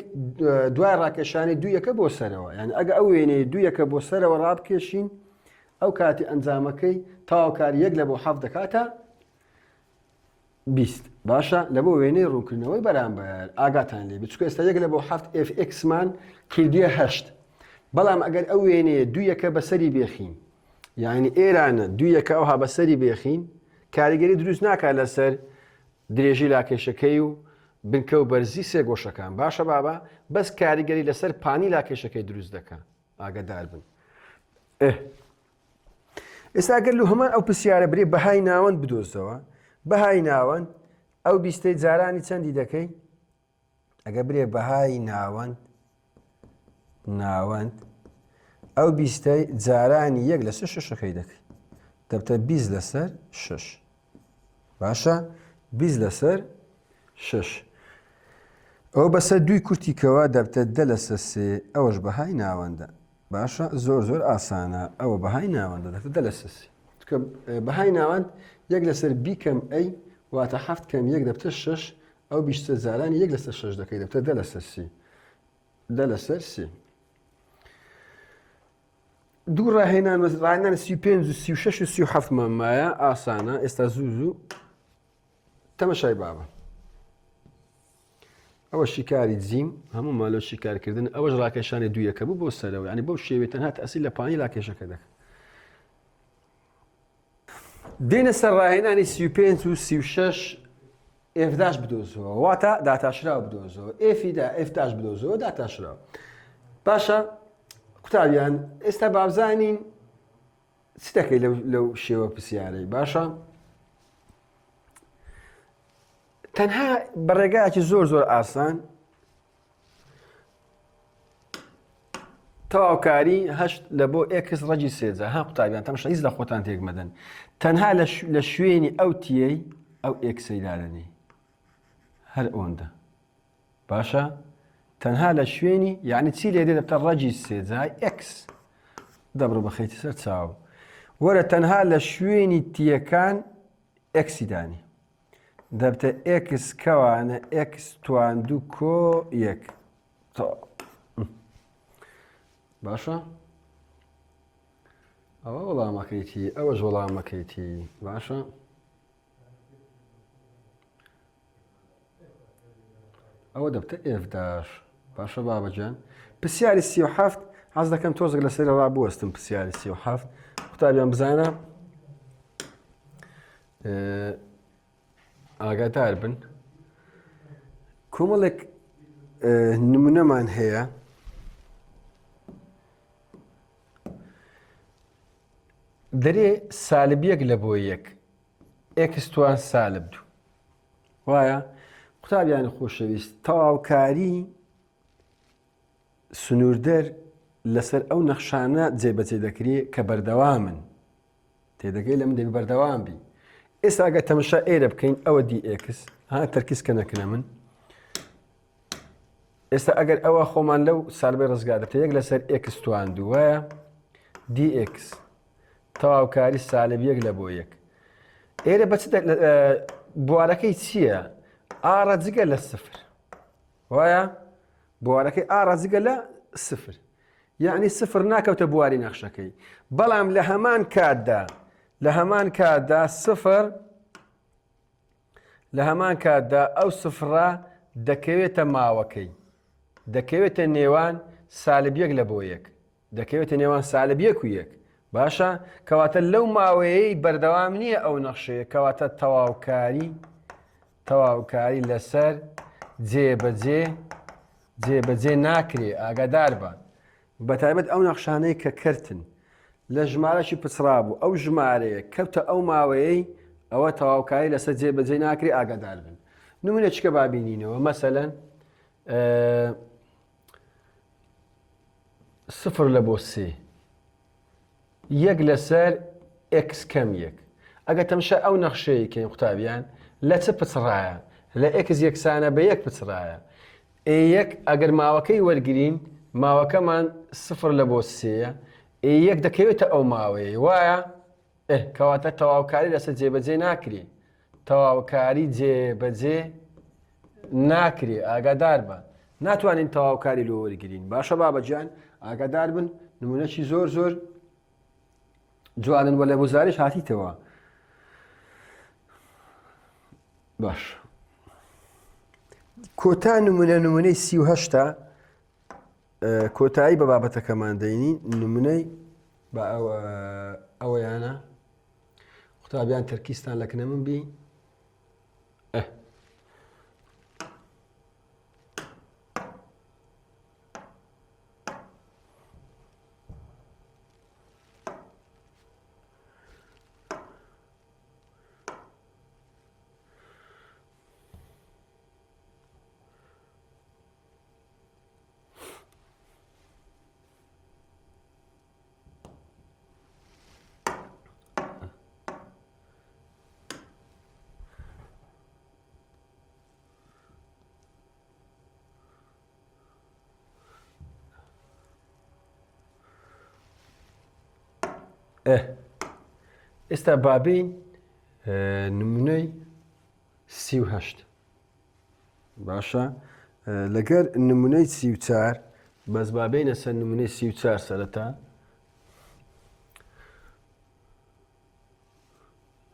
دوای ڕاکێشانی دوو یەکە بۆ سەرەوە. یعنی ئەگە ئەو وێنەی دوو یەکە بۆ سەرەوە ڕابکێشین ئەو کاتی ئەنجامەکەی تەواوکاری 1 لە بۆ 7 دەکاتە 20. باشە لە بۆ وێنەی ڕوونکردنەوەی بەرامبەر ئاگاتان لێ بچکە ئێستا 1 لە بۆ 7 fxمان کردیە 8. بەڵام ئەگەر ئەو وێنەیە دوو یەکە بەسەری بێخین، یعنی ئێرانە دوو یەکە ئەوها بەسەری بێخین کاریگەری دروست ناکات لەسەر درێژی لاکێشەکەی و بنکە و بەرزی سێ گۆشەکان. باشە بابا بەس کاریگەری لەسەر پانی لاکێشەکەی دروست دەکات. ئاگادار بن. ئێستا ئەگەر لە هەمان ئەو پرسیارە برێ بەهای ناوەند بدۆزەوە، بەهای ناوەند ئەو 20 جارانی چەندی دەکەی؟ ئەگە برێ بەهای ناوەند ئەو 20 جارانی 1 لەسەر 6ەکەی دەکەی دەبتە 20 لەسەر 6. باشە 20 لەسەر 6 ئەو بەسەر دوی کورتیکەوە دەبتە 10 لەسەر 3 ئەوەش بەهای ناوەندە. باشە زۆر زۆر ئاسانە ئەوە بەهای ناوەندە دەبتە 10 لەسەر 3. چکە بەهای ناوەند 1 لەسەر b کەم ئەی واتە 7 کەم 1 دەبتە 6 ئەو 20 جارانی 1 لەسەر 6 دەکەی دەبتە 10 لەسەر 3 10 لەسەر 3. دوو ڕاهێنان 35 و 36 و 37 مامایە ئاسانە. ئێستا زوو تەمەشای بابە ئەوە شیکاری جیم هەموو مالۆ شیکارکردن ئەوەش ڕاکێشانی دوو یەکە بوو بۆ سەرەوە، ینی بەو شێوێت تەنها تەئسیر لە پانی لاکێشەکە دەکە. دێنە سەر ڕاهێنانی 35 و 36 F10 بدۆزەوە واتە داتاشراوە بدۆزەوە F10 بدۆزەوە داتاشراوە. باشە قوتابیان ئێستا بابزانین چ دەکەی لەو شێوە پرسیارەی باشە تەنها بەڕێگایەکی زۆر ئاسان تەواوکاری 8 لە بۆ x ڕەجی سێجا ها قوتابیان تەماشا هیچ لە خۆتان تێک مەدەن تەنها لە شوێنی ئەو تیەی ئەو ئێکسەی دادەنی هەر ئەوەندە باشە تەنها لە شوێنی یعنی چی لێ دێ دەبتە ڕەجی سێجای x دەبڕۆ بەخەیتی سەر چاو وەرە تەنها لە شوێنی تیەکان ئێکسی دانی دەبتە x کەوانە x تواندوو کۆ یەک باشە ئەوە وەڵامەکەیتی ئەوەش وەڵامەکەیتی باشە ئەوە دەبتە F10 باشە بابەجان پرسیاری 37 حەز دەکەم تۆزێک لەسەر ڕابوەستم پرسیاری 37 قوتابیان بزانە ئاگادار بن کۆمەڵێک نمونەمان هەیە دەرێ سالب 1 لە بۆ 1 x توان سالب 2 وایە قوتابیانی خۆشەویست تەواوکاری سنووردەر لەسەر ئەو نەخشانە جێبەجێ دەکرێت کە بەردەوامن تێدەگەی لە من دەبی بەردەوام بی ئێستا ئەگە تەمەشا ئێرە بکەین ئەوە dx ها تەرکیزکە نەکەنە من ئێستا ئەگەر ئەوە خۆمان لەو سالبەی ڕزگار دەکرێت 1 لەسەر x توان 2 وایە dx تەواوکاری سالب 1 لە بۆ 1 ئێرە بەچ بوارەکەی چییە؟ ئا ڕەجگە لە سفر وایە بوارەکەی ئا ڕەجگە لە سفر یعنی سفر ناکەوتە بواری نەخشەکەی بەڵام لە هەمان کاتدا سفر لە هەمان کاتدا ئەو سفرە دەکەوێتە ماوەکەی دەکەوێتە نێوان سالب 1 لە بۆ 1 دەکەوێتە نێوان سالب 1 و 1 باشە کەواتە لەو ماوەیەی بەردەوام نییە ئەو نەخشەیە کەواتە تەواوکاری لەسەر جێبەجێ ناکرێ ئاگادار بە بەتایبەت ئەو نەخشانەی کە کردن لە ژمارەشی پچڕا بوو ئەو ژمارەیە کەوتە ئەو ماوەیەی ئەوە تەواوکاری لەسەر جێبەجێ ناکرێ ئاگادار بن نمونە چکە بابینینەوە مەسەلەن 0 لە بۆ 3 1 لەسەر x کەم 1 ئەگە تەمشە ئەو نەخشەیەکەین قوتابیان لە چ پچڕایە لە x یەکسانە بە 1 پچڕایە A1 ئەگەر ماوەکەی وەرگرین ماوەکەمان 0 لە بۆ 3 A1 دەکەوێتە ئەو ماوەیە وایە کەواتە تەواوکاری لەسەر جێبەجێ ناکرێ تەواوکاری جێبەجێ ناکرێ ئاگادار بە ناتوانین تەواوکاری لۆ وەرگرین باشە بابەجان ئاگادار بن نمونەشی زۆر جوانن وە لە گوزاریش هاتیتەوە باش کۆتا نمونەی 38 کۆتایی بە بابەتەکەمان دەینی نمونەی بە ئەوەیانە قوتابیان تەرکیستان لەکنە من بی ئێستا بابین نمونەی 38 باشە لەگەر نمونەی 34 بەس بابینە سەر نمونەی 34 سەرەتا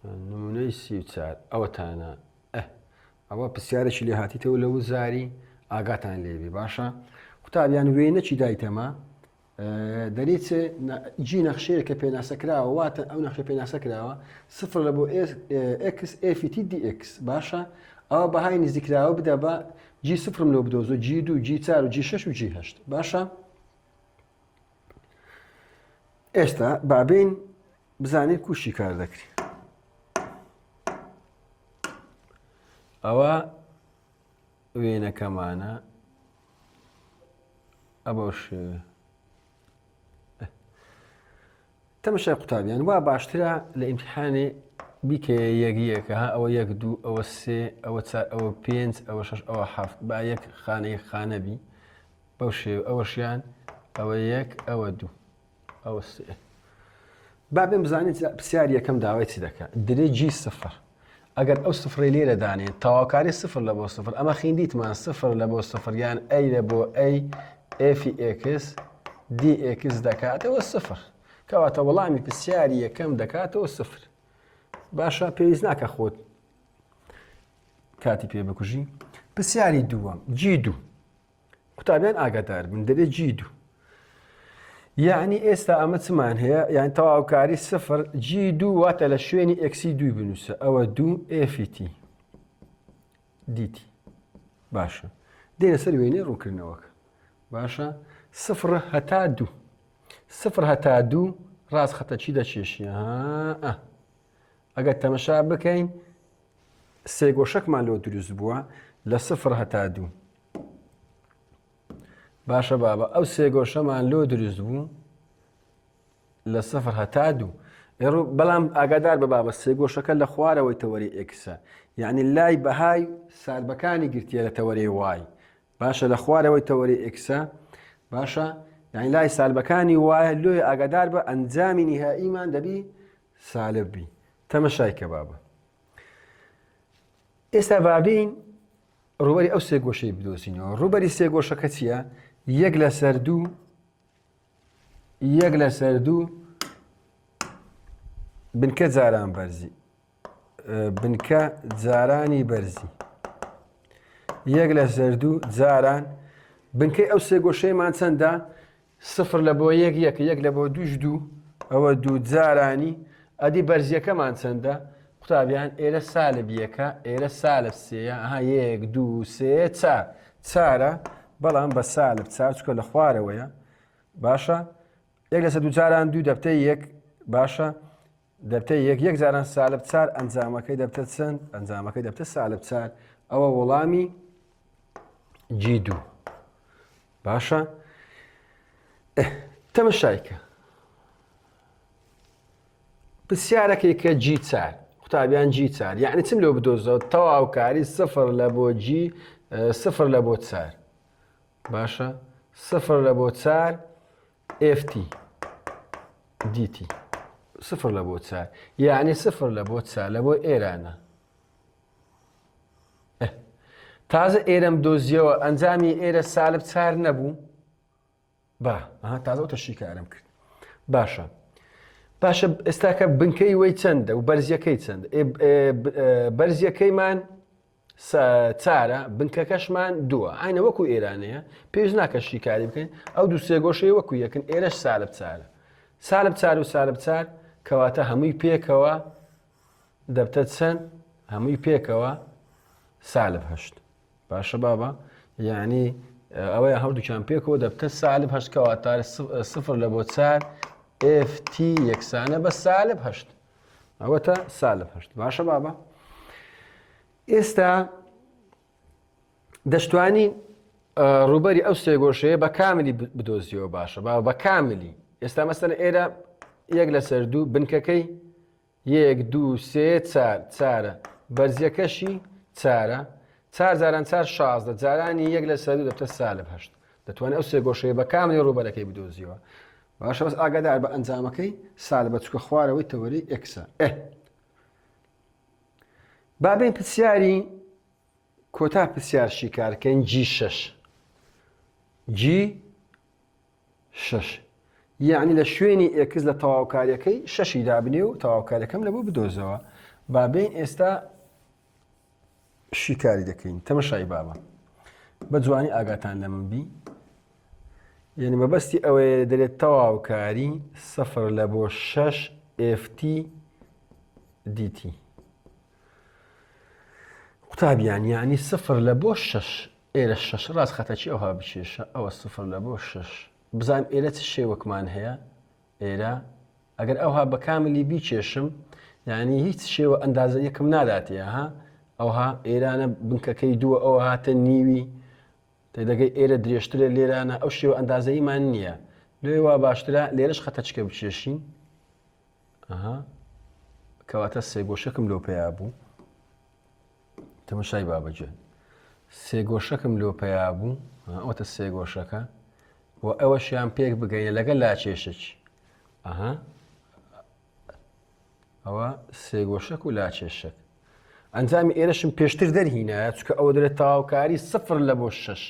نمونەی 34 ئەوەتانە ئەوە پرسیارێکی لێ هاتیتەوە لە وزاری ئاگاتان لێبێ باشە قوتابیان وێنەی دایتەمە دەریێت جی نەخشەیە کە پێناسەکراوە واتە ئەو نەخشە پێناسەکراوە سفر لە بۆ x ئفیتی dx باشە ئەوە بەهای نزیکراوە بدە بە جی سفرم لەو بدۆزۆ جی دو جی چار و جی شش و جی هەشت باشە ئێستا بابین بزانێت کوشی کار دەکری ئەوە وێنەکەمانە ئەبەو شێوێ تەمەشای قوتابیان وا باشترە لە ئیمتحانێ بیکە یەکیەکە ها ئەوە یەک دوو ئەوە سێ ئەوە چار ئەوە پێنج ئەوە شەش ئەوە حەفت با یەک خانەی خانەبی بەو شێو ئەوەشیان ئەوە یەک ئەوە دوو ئەوە سێ بابێن بزانێت پرسیاری یەکەم داوای چی دەکات درێ جی سفر ئەگەر ئەو سفرەی لێرە دانێن تەواوکاری سفر لە بۆ سفر ئەمە خیندیتمان سفر لە بۆ سفر یان ئەی لە بۆ ئەی ئفی ئێکس دی ئێکس دەکاتەوە سفر کەواتە وەڵامی پرسیاری یەکەم دەکاتەوە سفر باشە پێویست ناکە خۆت کاتی پێ بکوژی پرسیاری دووەم جی دوو قوتابیان ئاگادار بن دەبێت جی دوو یعنی ئێستا ئەمە چمان هەیە یان تەواوکاری سفر جی دوو واتە لە شوێنی ئەکسی دوی بنووسە ئەوە دوو ئفیتی دیتی باشە دێنە سەر وێنەی ڕوونکردنەوەکە باشە سفر هەتا دوو سفر هەتا دوو ڕاست خەتە چی دەچێشی ئەگەر تەمەشا بکەین سێگۆشەکمان لۆ دروست بووە لە سفر هەتا دوو باشە بابە ئەو سێگۆشەمان لۆ دروست بوو لە سفر هەتا دوو بەڵام ئاگادار بە بابە سێگۆشەکە لە خوارەوەی تەوەری ئێکسە یعنی لای بەهای سالبەکانی گرتیە لە تەوەری وای باشە لە خوارەوەی تەوەری ئێکسە باشە یعنی لای سالبەکانی وایە لۆی ئاگادار بە ئەنجامی نهائیمان دەبی سالببی تەمەشایکە بابە ئێستا بابین ڕوبەری ئەو سێگۆشەی بدۆزینەوە ڕوبەری سێگۆشەکە چییە؟ یەک لەسەر دوو یەک لەسەر دوو بنکە جاران بەرزی بنکە جارانی بەرزی یەک لەسەر دوو جاران بنکەی ئەو سێگۆشەیمان چەندە؟ سفر لە بۆ یەک یەک یەک لە بۆ دووش دوو ئەوە دوو جارانی ئەدی بەرزیەکەمان چەندە؟ قوتابیان ئێرە سالب یەکە ئێرە سالب سێیە ئەها یەک دوو سێ چار چارە بەڵام بە سالب چار چکە لە خوارەوەیە باشە یەک لەسەر دوو جاران دوو دەبتە یەک باشە دەبتە یەک یەک جاران سالب چار ئەنجامەکەی دەبتە چەند؟ ئەنجامەکەی دەبتە سالب چار ئەوە وەڵامی جی دوو باشە تەمەشایکە پرسیارەکەی کە جی چار قوتابیان جی چار یعنی چم لێ بدۆزەوە تەواوکاری سفر لە بۆ جی سفر لە بۆ چار باشە سفر لە بۆ چار ئفتی دیتی سفر لە بۆ چار یعنی سفر لە بۆ چار لە بۆ ئێرانە تازە ئێرەم دۆزیەوە ئەنجامی ئێرە سالب چار نەبوو تازە تەشی کارم کرد باشە باشە ئێستاکە بنکەی وەی چەندە و بەرزیەکەی چەند بەرزیەکەیمان چارە بنکەکەشمان دووە ئاینە وەکو ئێرانەیە پێویست ناکە شیکاری بکەین ئەو دوو سێگۆشەی وەکو یەکن ئێرەش سالب چارە سالب چار و سالب چار کەواتە هەمووی پێکەوە دەبتە چەند هەمووی پێکەوە سالب هەشت باشە بابە یعنی ئەوەیە هەردووکیان پێکەوە دەبتە سالب هەشت کەواتە سفر لە بۆ چار FT یەکسانە بە سالب هەشت ئەوەتە سالب هەشت باشە بابە ئێستا دەشتوانی ڕوبەری ئەو سێگۆشەیە بە کاملی بدۆزیەوە باشە بە کاملی ئێستا مەسەن ئێرە یەک لەسەر دوو بنکەکەی یەک دوو سێ چار چارە بەرزیەکەشی چارە چار جاران چار شازدە جارانی یەک لەسەر دوو دەبتە سالب هەشت دەتوانێت ئەو سێگۆشەیە بە کاملی ڕوبەرەکەی بدۆزیەوە باشە بەس ئاگادار بە ئەنجامەکەی سالبە چکە خوارەوەی تەوەری ئێکسە بابێن پرسیاری کۆتا پرسیار شیکارکەین جی شەش جی شەش یعنی لە شوێنی ئێکس لە تەواوکاریەکەی شەشی دابنێ و تەواوکاریەکەم لەبوو بدۆزەوە بابێن ئێستا شیکاری دەکەین تەمەشای بابە بە جوانی ئاگاتان لە من بی يعني مەبەستی ئەوەیە دەرێت تەواوکاری 0/6 ft dt. قوتابیان یعنی 0/6 ئێرە 6 ڕاست خەتەکی ئەوها بچێشە ئەوە 0/6 بزانم ئێرە چ شێوەکمان هەیە ئێرە ئەگەر ئەوها بە کاملی بیچێشم یعنی هیچ شێوە ئەندازە یەکم ناداتەیە ها ئەوها ئێرانە بنکەکەی دووە ئەوە هاتە نیوی تێدەگەی ئێرە درێژترە لێرانە ئەو شێوە ئەندازەیمان نییە لێ وا باشترە لێرەش خەتەچکە بچێشین کەواتە سێگۆشەکم لۆ پێیا بوو تەماشای بابەجێ سێگۆشەکم لۆ پێیا بوو ئەوتە سێگۆشەکە و ئەوەشیان پێک بگەینە لەگەڵ لاچێشێکی ئەوە سێگۆشەک و لاچێشەک ئەنجامی ئێرەشم پێشتر دەرهینایە چکە ئەوە دەرێت تەواوکاری 0/6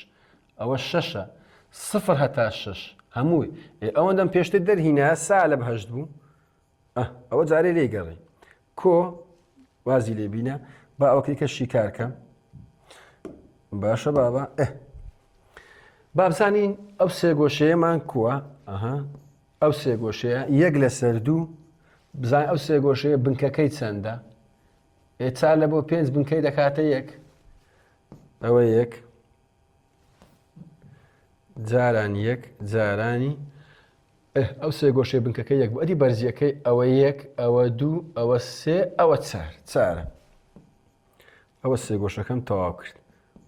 ئەوە 6 0 هەتا 6 هەمووی ئەوەندەم پێشتر دەرهینایە سالب/8 بوو ئەوە جارێ لێ گەڕی کۆ وازی لێبینە با ئەوکەی کە شیکارکە باشە بابا بابزانین ئەو سێگۆشەیەمان کووە ئەو سێگۆشەیە 1/2 بزان ئەو سێگۆشەیە بنکەکەی چەندە 4/5 بنکەی دەکاتە 1 ئەوە 1 جاران 1 جارانی ئەو سێگۆشەی بنکەکەی 1 بوو ئەدی بەرزیەکەی ئەوە 1 ئەوە 2 ئەوە 3 ئەوە 4 ئەوە سێگۆشەکەم تەواو کرد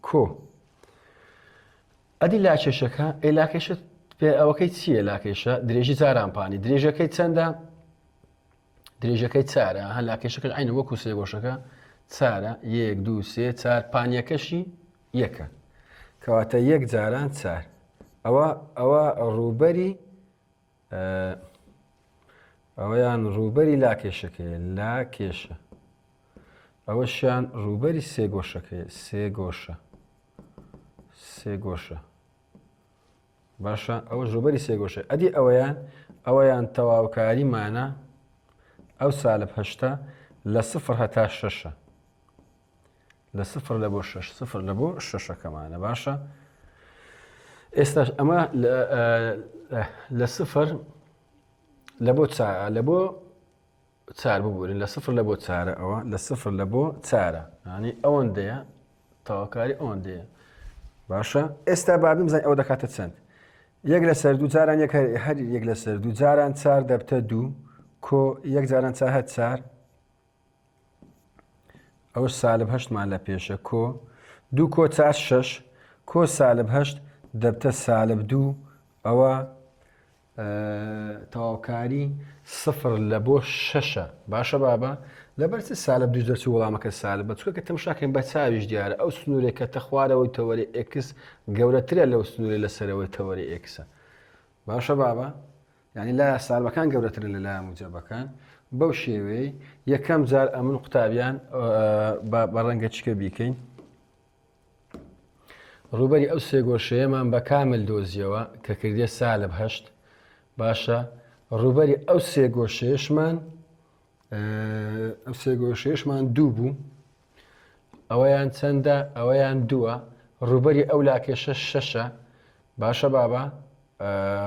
کۆ ئەدی لاکێشەکە لاکێشە پێ ئەوەکەی چییە لاکێشە درێژی جارانپانی درێژەکەی چەندە درێژەکەی 4 هە لاکێشەکە عینە وەکو سێگۆشەکە 4 1 2 3 4 پانیەکەشی یەکە کەواتە 1 جاران 4 ئەوە ڕووبەری ئەوەیان ڕووبەری لاکێشەکەی لاکێشە ئەوەشیان ڕووبەری سێگۆشەکەی سێگۆشە باشە ئەوە ڕووبەری سێگۆشە ئەدی ئەوەیان تەواوکاریمانە ئەو سالب/8 لە 0 هەتا 6 لە 0/6 0/6ەکەمانە باشە ئێستا ئەمە لە 0 لە بۆ 4 ببوورن لە 0 لە بۆ 4 ئەوە لە 0 لە بۆ 4 ینی ئەوەندەیە تەواوکاری ئەوەندەیە باشە ئێستا بابیم بزانین ئەوە دەکاتە چەند 1/2 جاران هەر 1/2 جاران 4 دەبتە 2 کۆ 1 جاران 4 هەت 4 ئەوە سالب/8مان لە پێشە کۆ 2 کۆ 4 6 کۆ سالب/8 دەبتە سالب/2 ئەوە تەواوکاری 0/6 باشە بابە لەبەرچ سالب/2 دەرچ وەڵامەکە سالبە چکە کە تەماشاکەین بە چاویش دیارە ئەو سنوورێک کە تەخوارەوەی تەوەری x گەورەترە لەو سنوورێ لە سەرەوەی تەوەری x باشە بابە یعنی لای سالبەکان گەورەترن لە لای موجەبەکان بەو شێوەیە یەکەم جار ئەمن قوتابیان بە ڕەنگە چکە بیکەین ڕووبەری ئەو سێگۆشەیەمان بە کامل دۆزیەوە کە کردێ سالب/8 باشە ڕووبەری ئەو سێگۆشەیەشمان 2 بوو ئەوەیان چەندە ئەوەیان 2 ڕووبەری ئەو لاکێشە 6 باشە بابە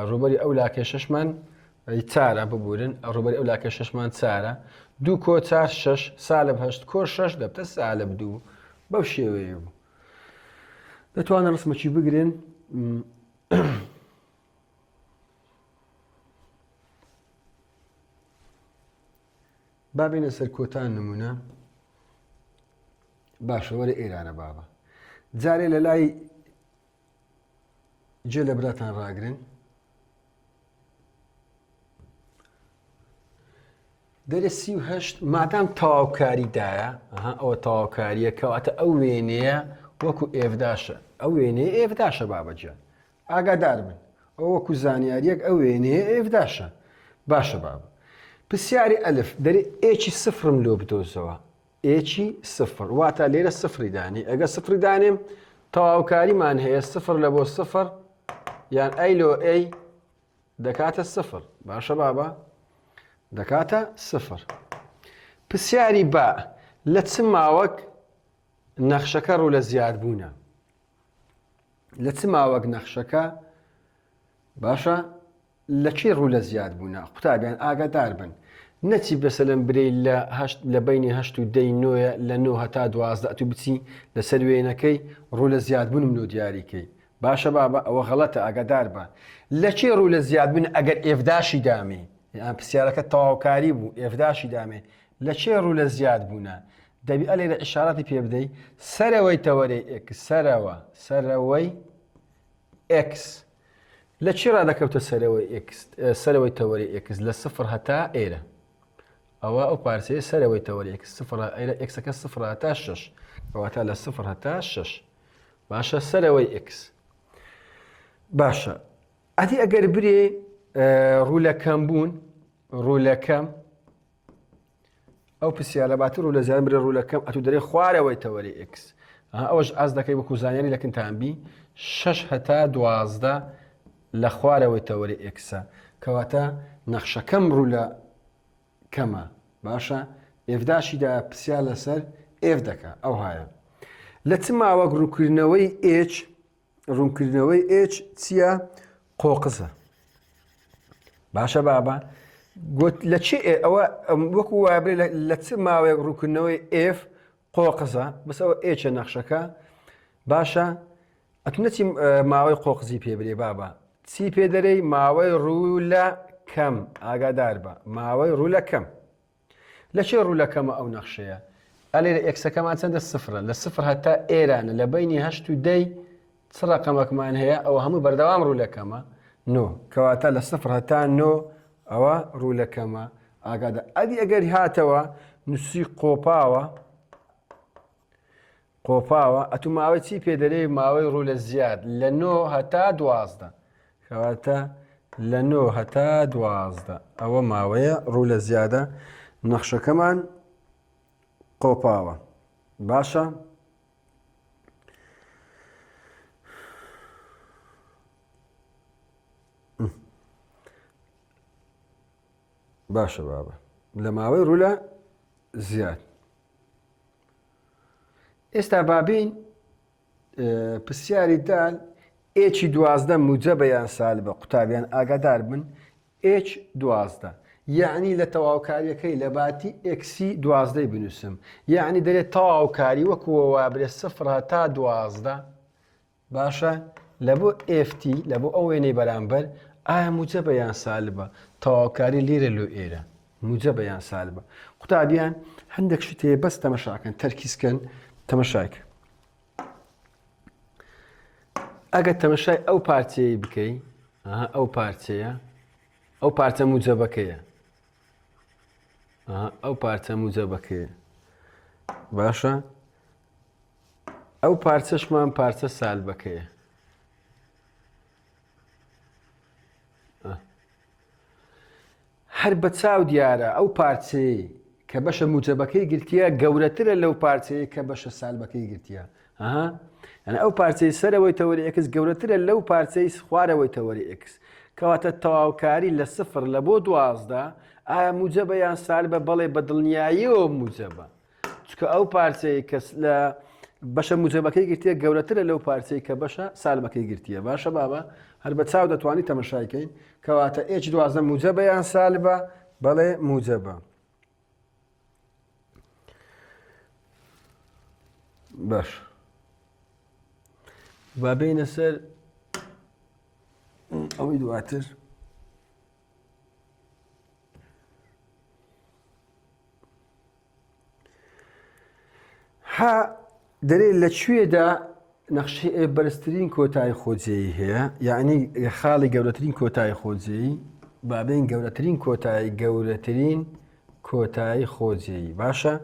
ڕووبەری ئەو لاکێشەشمان 4 ببورن ڕووبەری ئەو لاکێشەشمان 4 2 کۆ 4 6 سالب/8 کۆ 6 دەبتە سالب/2 بەو شێوەیە بوو دەتوانە ڕسممەکی بگرن بابینە سەر کۆتان نمونە باشە وەرە ئێرانە بابە جارێ لە لای جێ لە براتان ڕاگرن دەرێ 38 مادام تەواوکاریدایە ئەوە تەواوکاریە کەواتە ئەو وێنەیە وەکو ئێفداشە ئەو وێنەیە ئێفداشە بابەجیان ئاگادار بن ئەو وەکو زانیاریەک ئەو وێنەیە ئێفداشە باشە بابە پرسیاری ئەلف دەرێ ئێکی سفرم لۆ بدۆزەوە ئێکی سفر واتە لێرە سفری دانی ئەگە سفری دانێم تەواوکاریمان هەیە 0 لە بۆ 0 یان ئەی لۆ ئەی دەکاتە 0 باشە بابە دەکاتە 0 پرسیاری با لە چ ماوەک نەخشەکە ڕوو لە زیادبوونە لە چ ماوەک نەخشەکە باشە لە چی ڕوو لە زیاد بوونا قوتابیان ئاگادار بن نەچی بەسەلەم برەی لە بینی هەشت و دەی نۆیە لە 9 هەتا 12 ئەتو بچی لەسەر وێنەکەی ڕوو لە زیادبوونم لۆ دیاریکەی باشە بابە ئەوە غەڵەتە ئاگادار بە لە چی ڕوو لە زیادبوون ئەگەر ئێفداشی دامێ یان پرسیارەکە تەواوکاری بوو ئێفداشی دامێ لە چێ ڕوو لە زیاد بوونە دەبی ئەلێرە ئیشاراتی پێ بدەی سەرەوەی تەوەرەی ئێکس سەرەوەی ئێکس لە چی ڕادەکەوتە سەرەوەی تەوەری ئێکس لە 0 هەتا ئێرە ئەوە ئەو پارچەیە سەرەوەی تەوەری ئێکس 0 ئێرە ئێکسەکە 0 هەتا 6 ئەواتە لە 0 هەتا 6 باشە سەرەوەی ئێکس باشە ئەتی ئەگەر برێ ڕوولەکەم بوون ڕوولەکەم ئەو پرسیارە باتی ڕوو لە زیاد برێ ڕوولەکەم ئەتو دەرێ خوارەوەی تەوەری ئێکس ئەوەش ئاز دەکەی وەکو زانیاری لە کنتانبی 6 هەتا 12 لە خوارەوەی تەوەری ئێکسە کەواتە نەخشەکەم ڕوو لە کەمە باشە ئێفداشیدا پرسیار لەسەر ئێف دەکە ئەو هایە لە چ ماوەک ڕووکردنەوەی ئێچ ڕوونکردنەوەی ئێچ چییە قۆقزە باشە بابە گوت لە چی ئەوە وەکو وابرێ لە چ ماوەیەک ڕووکردنەوەی ئێف قۆقزە بەس ئەوە ئێچە نەخشەکە باشە ئەتونەتی ماوەی قۆقزی پێ برێ بابە چی پێ دەرەی ماوەی ڕوو لە کەم ئاگادار بە ماوەی ڕوو لە کەم لە چێ ڕوو لە کەمە ئەو نەخشەیە ئەلێرە ئێکسەکەمان چەندە سفرە لە 0 هەتا ئێرانە لە بینی هەشت و دەی چ ڕەقەمەکمان هەیە ئەوە هەموو بەردەوام ڕوو لە کەمە نۆ کەواتە لە 0 هەتا نۆ ئەوە ڕوو لە کەمە ئاگادە ئەدی ئەگەری هاتەوە نووسی قۆپاوە ئەتو ماوەی چی پێ دەرێ ماوەی ڕوو لە زیاد لە 9 هەتا 12 کەواتە لە 9 هەتا 12 ئەوە ماوەیە ڕوو لە زیادە نەخشەکەمان قۆپاوە باشە باشە بابە لە ماوەی ڕوو لە زیاد ئێستا بابین پرسیاری دال ئێچی 12 موجەبە یان سالبە قوتابیان ئاگادار بن ئێچ 12 یعنی لە تەواوکاریەکەی لە باتی ئێکسی 12 بنووسم یعنی دەرێت تەواوکاری وەکووە وابرێت 0 هەتا 12 باشە لە بۆ ئێفتی لە بۆ ئەو وێنەی بەرامبەر ئایا موجەبە یان سالبە تەواوکاری لێرە لۆ ئێرە موجەبە یان سالبە قوتابیان هەندێک شتەیە بەس تەمەشاکەن تەرکیزکەن تەمەشاکە ئەگەر تەمەشای ئەو پارچەیە بکەی ئەو پارچەیە ئەو پارچە موجەبەکەیە ئەو پارچە موجەبەکەیە باشە ئەو پارچەشمان پارچە سالبەکەیە هەر بە چاو دیارە ئەو پارچەی کە بەشە موجەبەکەی گرتیە گەورەترە لەو پارچەیە کە بەشە سالبەکەی گرتیە یعنی ئەو پارچەی سەرەوەی تەوەری ئێکس گەورەترە لەو پارچەی خوارەوەی تەوەری ئێکس کەواتە تەواوکاری لە 0 لە بۆ 12 ئایا موجەبە یان سالبە بەڵێ بە دڵنیاییەوە موجەبە چکە ئەو پارچەی کە لە بەشە موجەبەکەی گرتیە گەورەترە لەو پارچەی کە بەشە سالبەکەی گرتیە باشە بابە هەر بە چاو دەتوانی تەمەشایکەین کەواتە ئێچ 12 موجەبە یان سالبە بەڵێ موجەبە باش با بینە سەر ئەوەی دواتر ها دەرێت لەکوێدا نەخشەی بەرزترین کۆتایی خۆجێیی هەیە یعنی خاڵی گەورەترین کۆتایی خۆجێیی بابین گەورەترین کۆتایی خۆجێیی باشە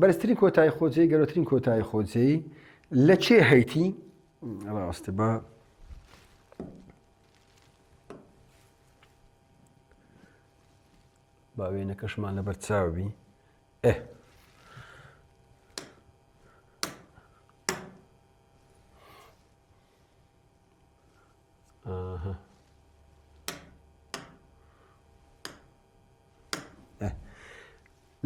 بەرزترین کۆتایی خۆجێیی گەورەترین کۆتایی خۆجێیی لە چێ هەیتی ڕاستە بە باوێنەکەشمان لەبەر چاوبی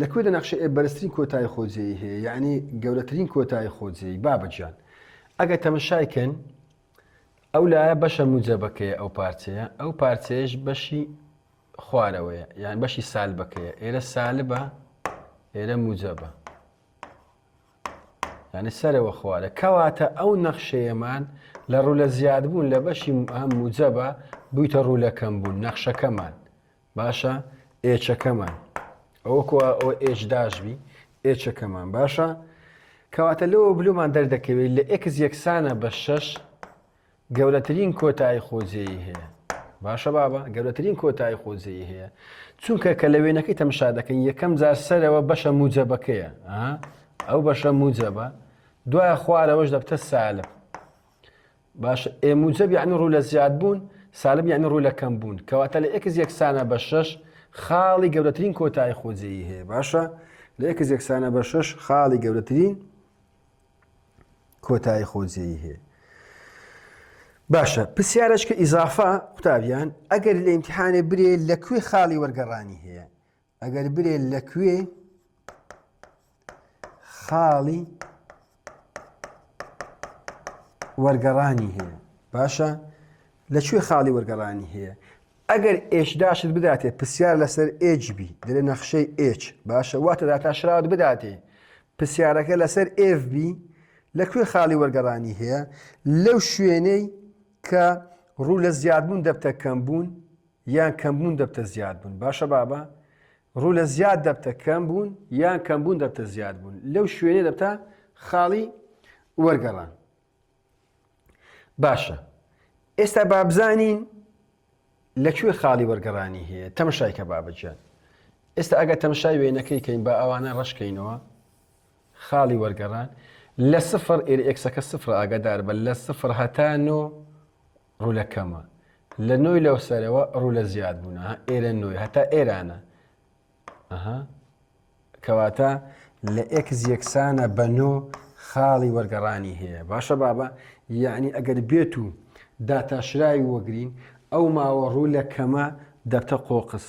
لەکوێدا نەخشە بەرزترین کۆتایی خۆجێیی هەیە یعنی گەورەترین کۆتایی خۆجێیی بابەجان ئەگە تەمەشایکەن ئەو لایە بەشە موجەبەکەیە ئەو پارچەیە، ئەو پارچەیەش بەشی خوارەوەیە، یان بەشی سالبەکەیە. ئێرە سالبە، ئێرە موجەبە، یعنی سەرەوە خوارە. کەواتە ئەو نەخشەیەمان لە ڕوو لە زیادبوون لە بەشی موجەبە بوویتە ڕوو لە کەمبوون. نەخشەکەمان باشە، ئێچەکەمان ئەوەکو ئەوە ئێچ داژبی، ئێچەکەمان باشە. کەواتە لەوە بلومان دەردەکەوێت لە ئێکس یەکسانە بە 6 گەورەترین کۆتایی خۆجێیی هەیە. باشە بابە، گەورەترین کۆتایی خۆجێیی هەیە، چونکە کە لە وێنەکەی تەماشا دەکەین یەکەم جار سەرەوە بەشە موجەبەکەیە، ئەو بەشە موجەبە، دوایە خوارەوەش دەبتە سالب. باشە، ئێ موجەب یعنی ڕوو لە زیادبوون، سالب یعنی ڕوو لە کەمبوون. کەواتە لە ئێکس یەکسانە بە 6 خاڵی گەورەترین کۆتایی خۆجێیی هەیە. باشە، لە ئێکس یەکسانە بە 6 خاڵی گەورەترین کۆتایی خۆجێیی هەیە. باشە، پرسیارەشکە ئیزافە قوتابیان ئەگەر لە ئیمتیحانێ برێ لەکوێ خاڵی وەرگەڕانی هەیە، ئەگەر برێ لەکوێ خاڵی وەرگەڕانی هەیە. باشە، لەکوێ خاڵی وەرگەڕانی هەیە. ئەگەر ئێشداشت بداتێ پرسیار لەسەر ئێجبی لە نەخشەی ئێچ، باشە، واتە داتاشراوت بداتێ پرسیارەکە لەسەر ئێفبی لەکوێ خاڵی وەرگەڕانی هەیە، لەو شوێنەی کە ڕوو لە زیادبوون دەبتە کەمبوون یان کەمبوون دەبتە زیادبوون. باشە بابە، ڕوو لە زیاد دەبتە کەمبوون یان کەمبوون دەبتە زیادبوون، لەو شوێنێ دەبتە خاڵی وەرگەڕان. باشە، ئێستا بابزانین لەکوێ خاڵی وەرگەڕانی هەیە. تەمەشایکە بابەجان، ئێستا ئەگە تەمەشای وێنەکەی کەین بە ئەوانە ڕەشکەینەوە خاڵی وەرگەڕان لە سفر، ئێرە ئێکسەکە سفر ئاگادار بە، لە سفر هەتا 9 ڕوو لە کەمە، لە 9 لەو سەرەوە ڕوو لە زیاد بوون، ئێرە 9 هەتا ئێرانە. کەواتە لە ئێکس یەکسانە بە 9 خاڵی وەرگەڕانی هەیە. باشە بابە، یعنی ئەگەر بێت و داتاشراوی وەگرین، ئەو ماوە ڕوو لە کەمە دەبتە قۆقس،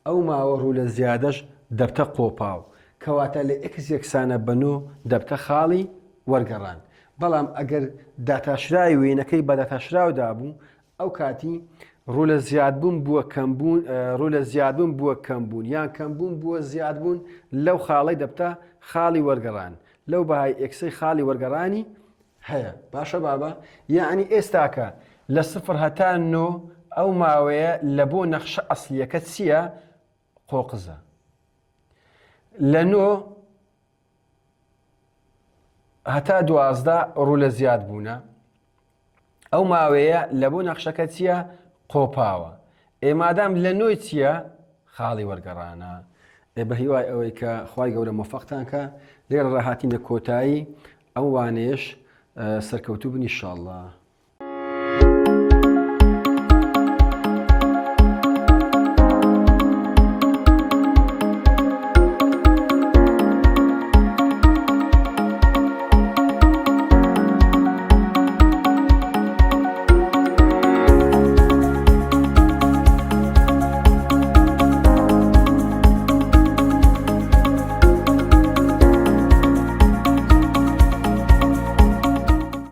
ئەو ماوە ڕوو لە زیادەش دەبتە قۆپاو. کەواتە لە ئێکس یەکسانە بە 9 دەبتە خاڵی وەرگەڕان. بەڵام ئەگەر داتاشراوی وێنەکەی بە داتاشراودا بوو، ئەو کاتی ڕوو لە زیادبوون بووە کەمبوون، ڕوو لە زیادبوون بووە کەمبوون یان کەمبوون بووە زیادبوون، لەو خاڵی دەبتە خاڵی وەرگەڕان. لەو بەهای ئێکسەی خاڵی وەرگەڕانی هەیە. باشە بابە، یعنی ئێستاکە لە سفر هەتا 9 ئەو ماوەیە لە بۆ نەخشە ئەسلیەکە چییە؟ قۆقزە. لە 9 هەتا 12 ڕوو لە زیاد بوونە، ئەو ماوەیە لە بۆ نەخشەکە چییە؟ قۆپاوە. ئێمادام لە 9 چییە؟ خاڵی وەرگەڕانە. بە هیوای ئەوەی کە خوای گەورە مۆفەقتان کە لێرە ڕاهاتینە کۆتایی ئەو وانەیەش سەرکەوتوو بن ئینشاءالله.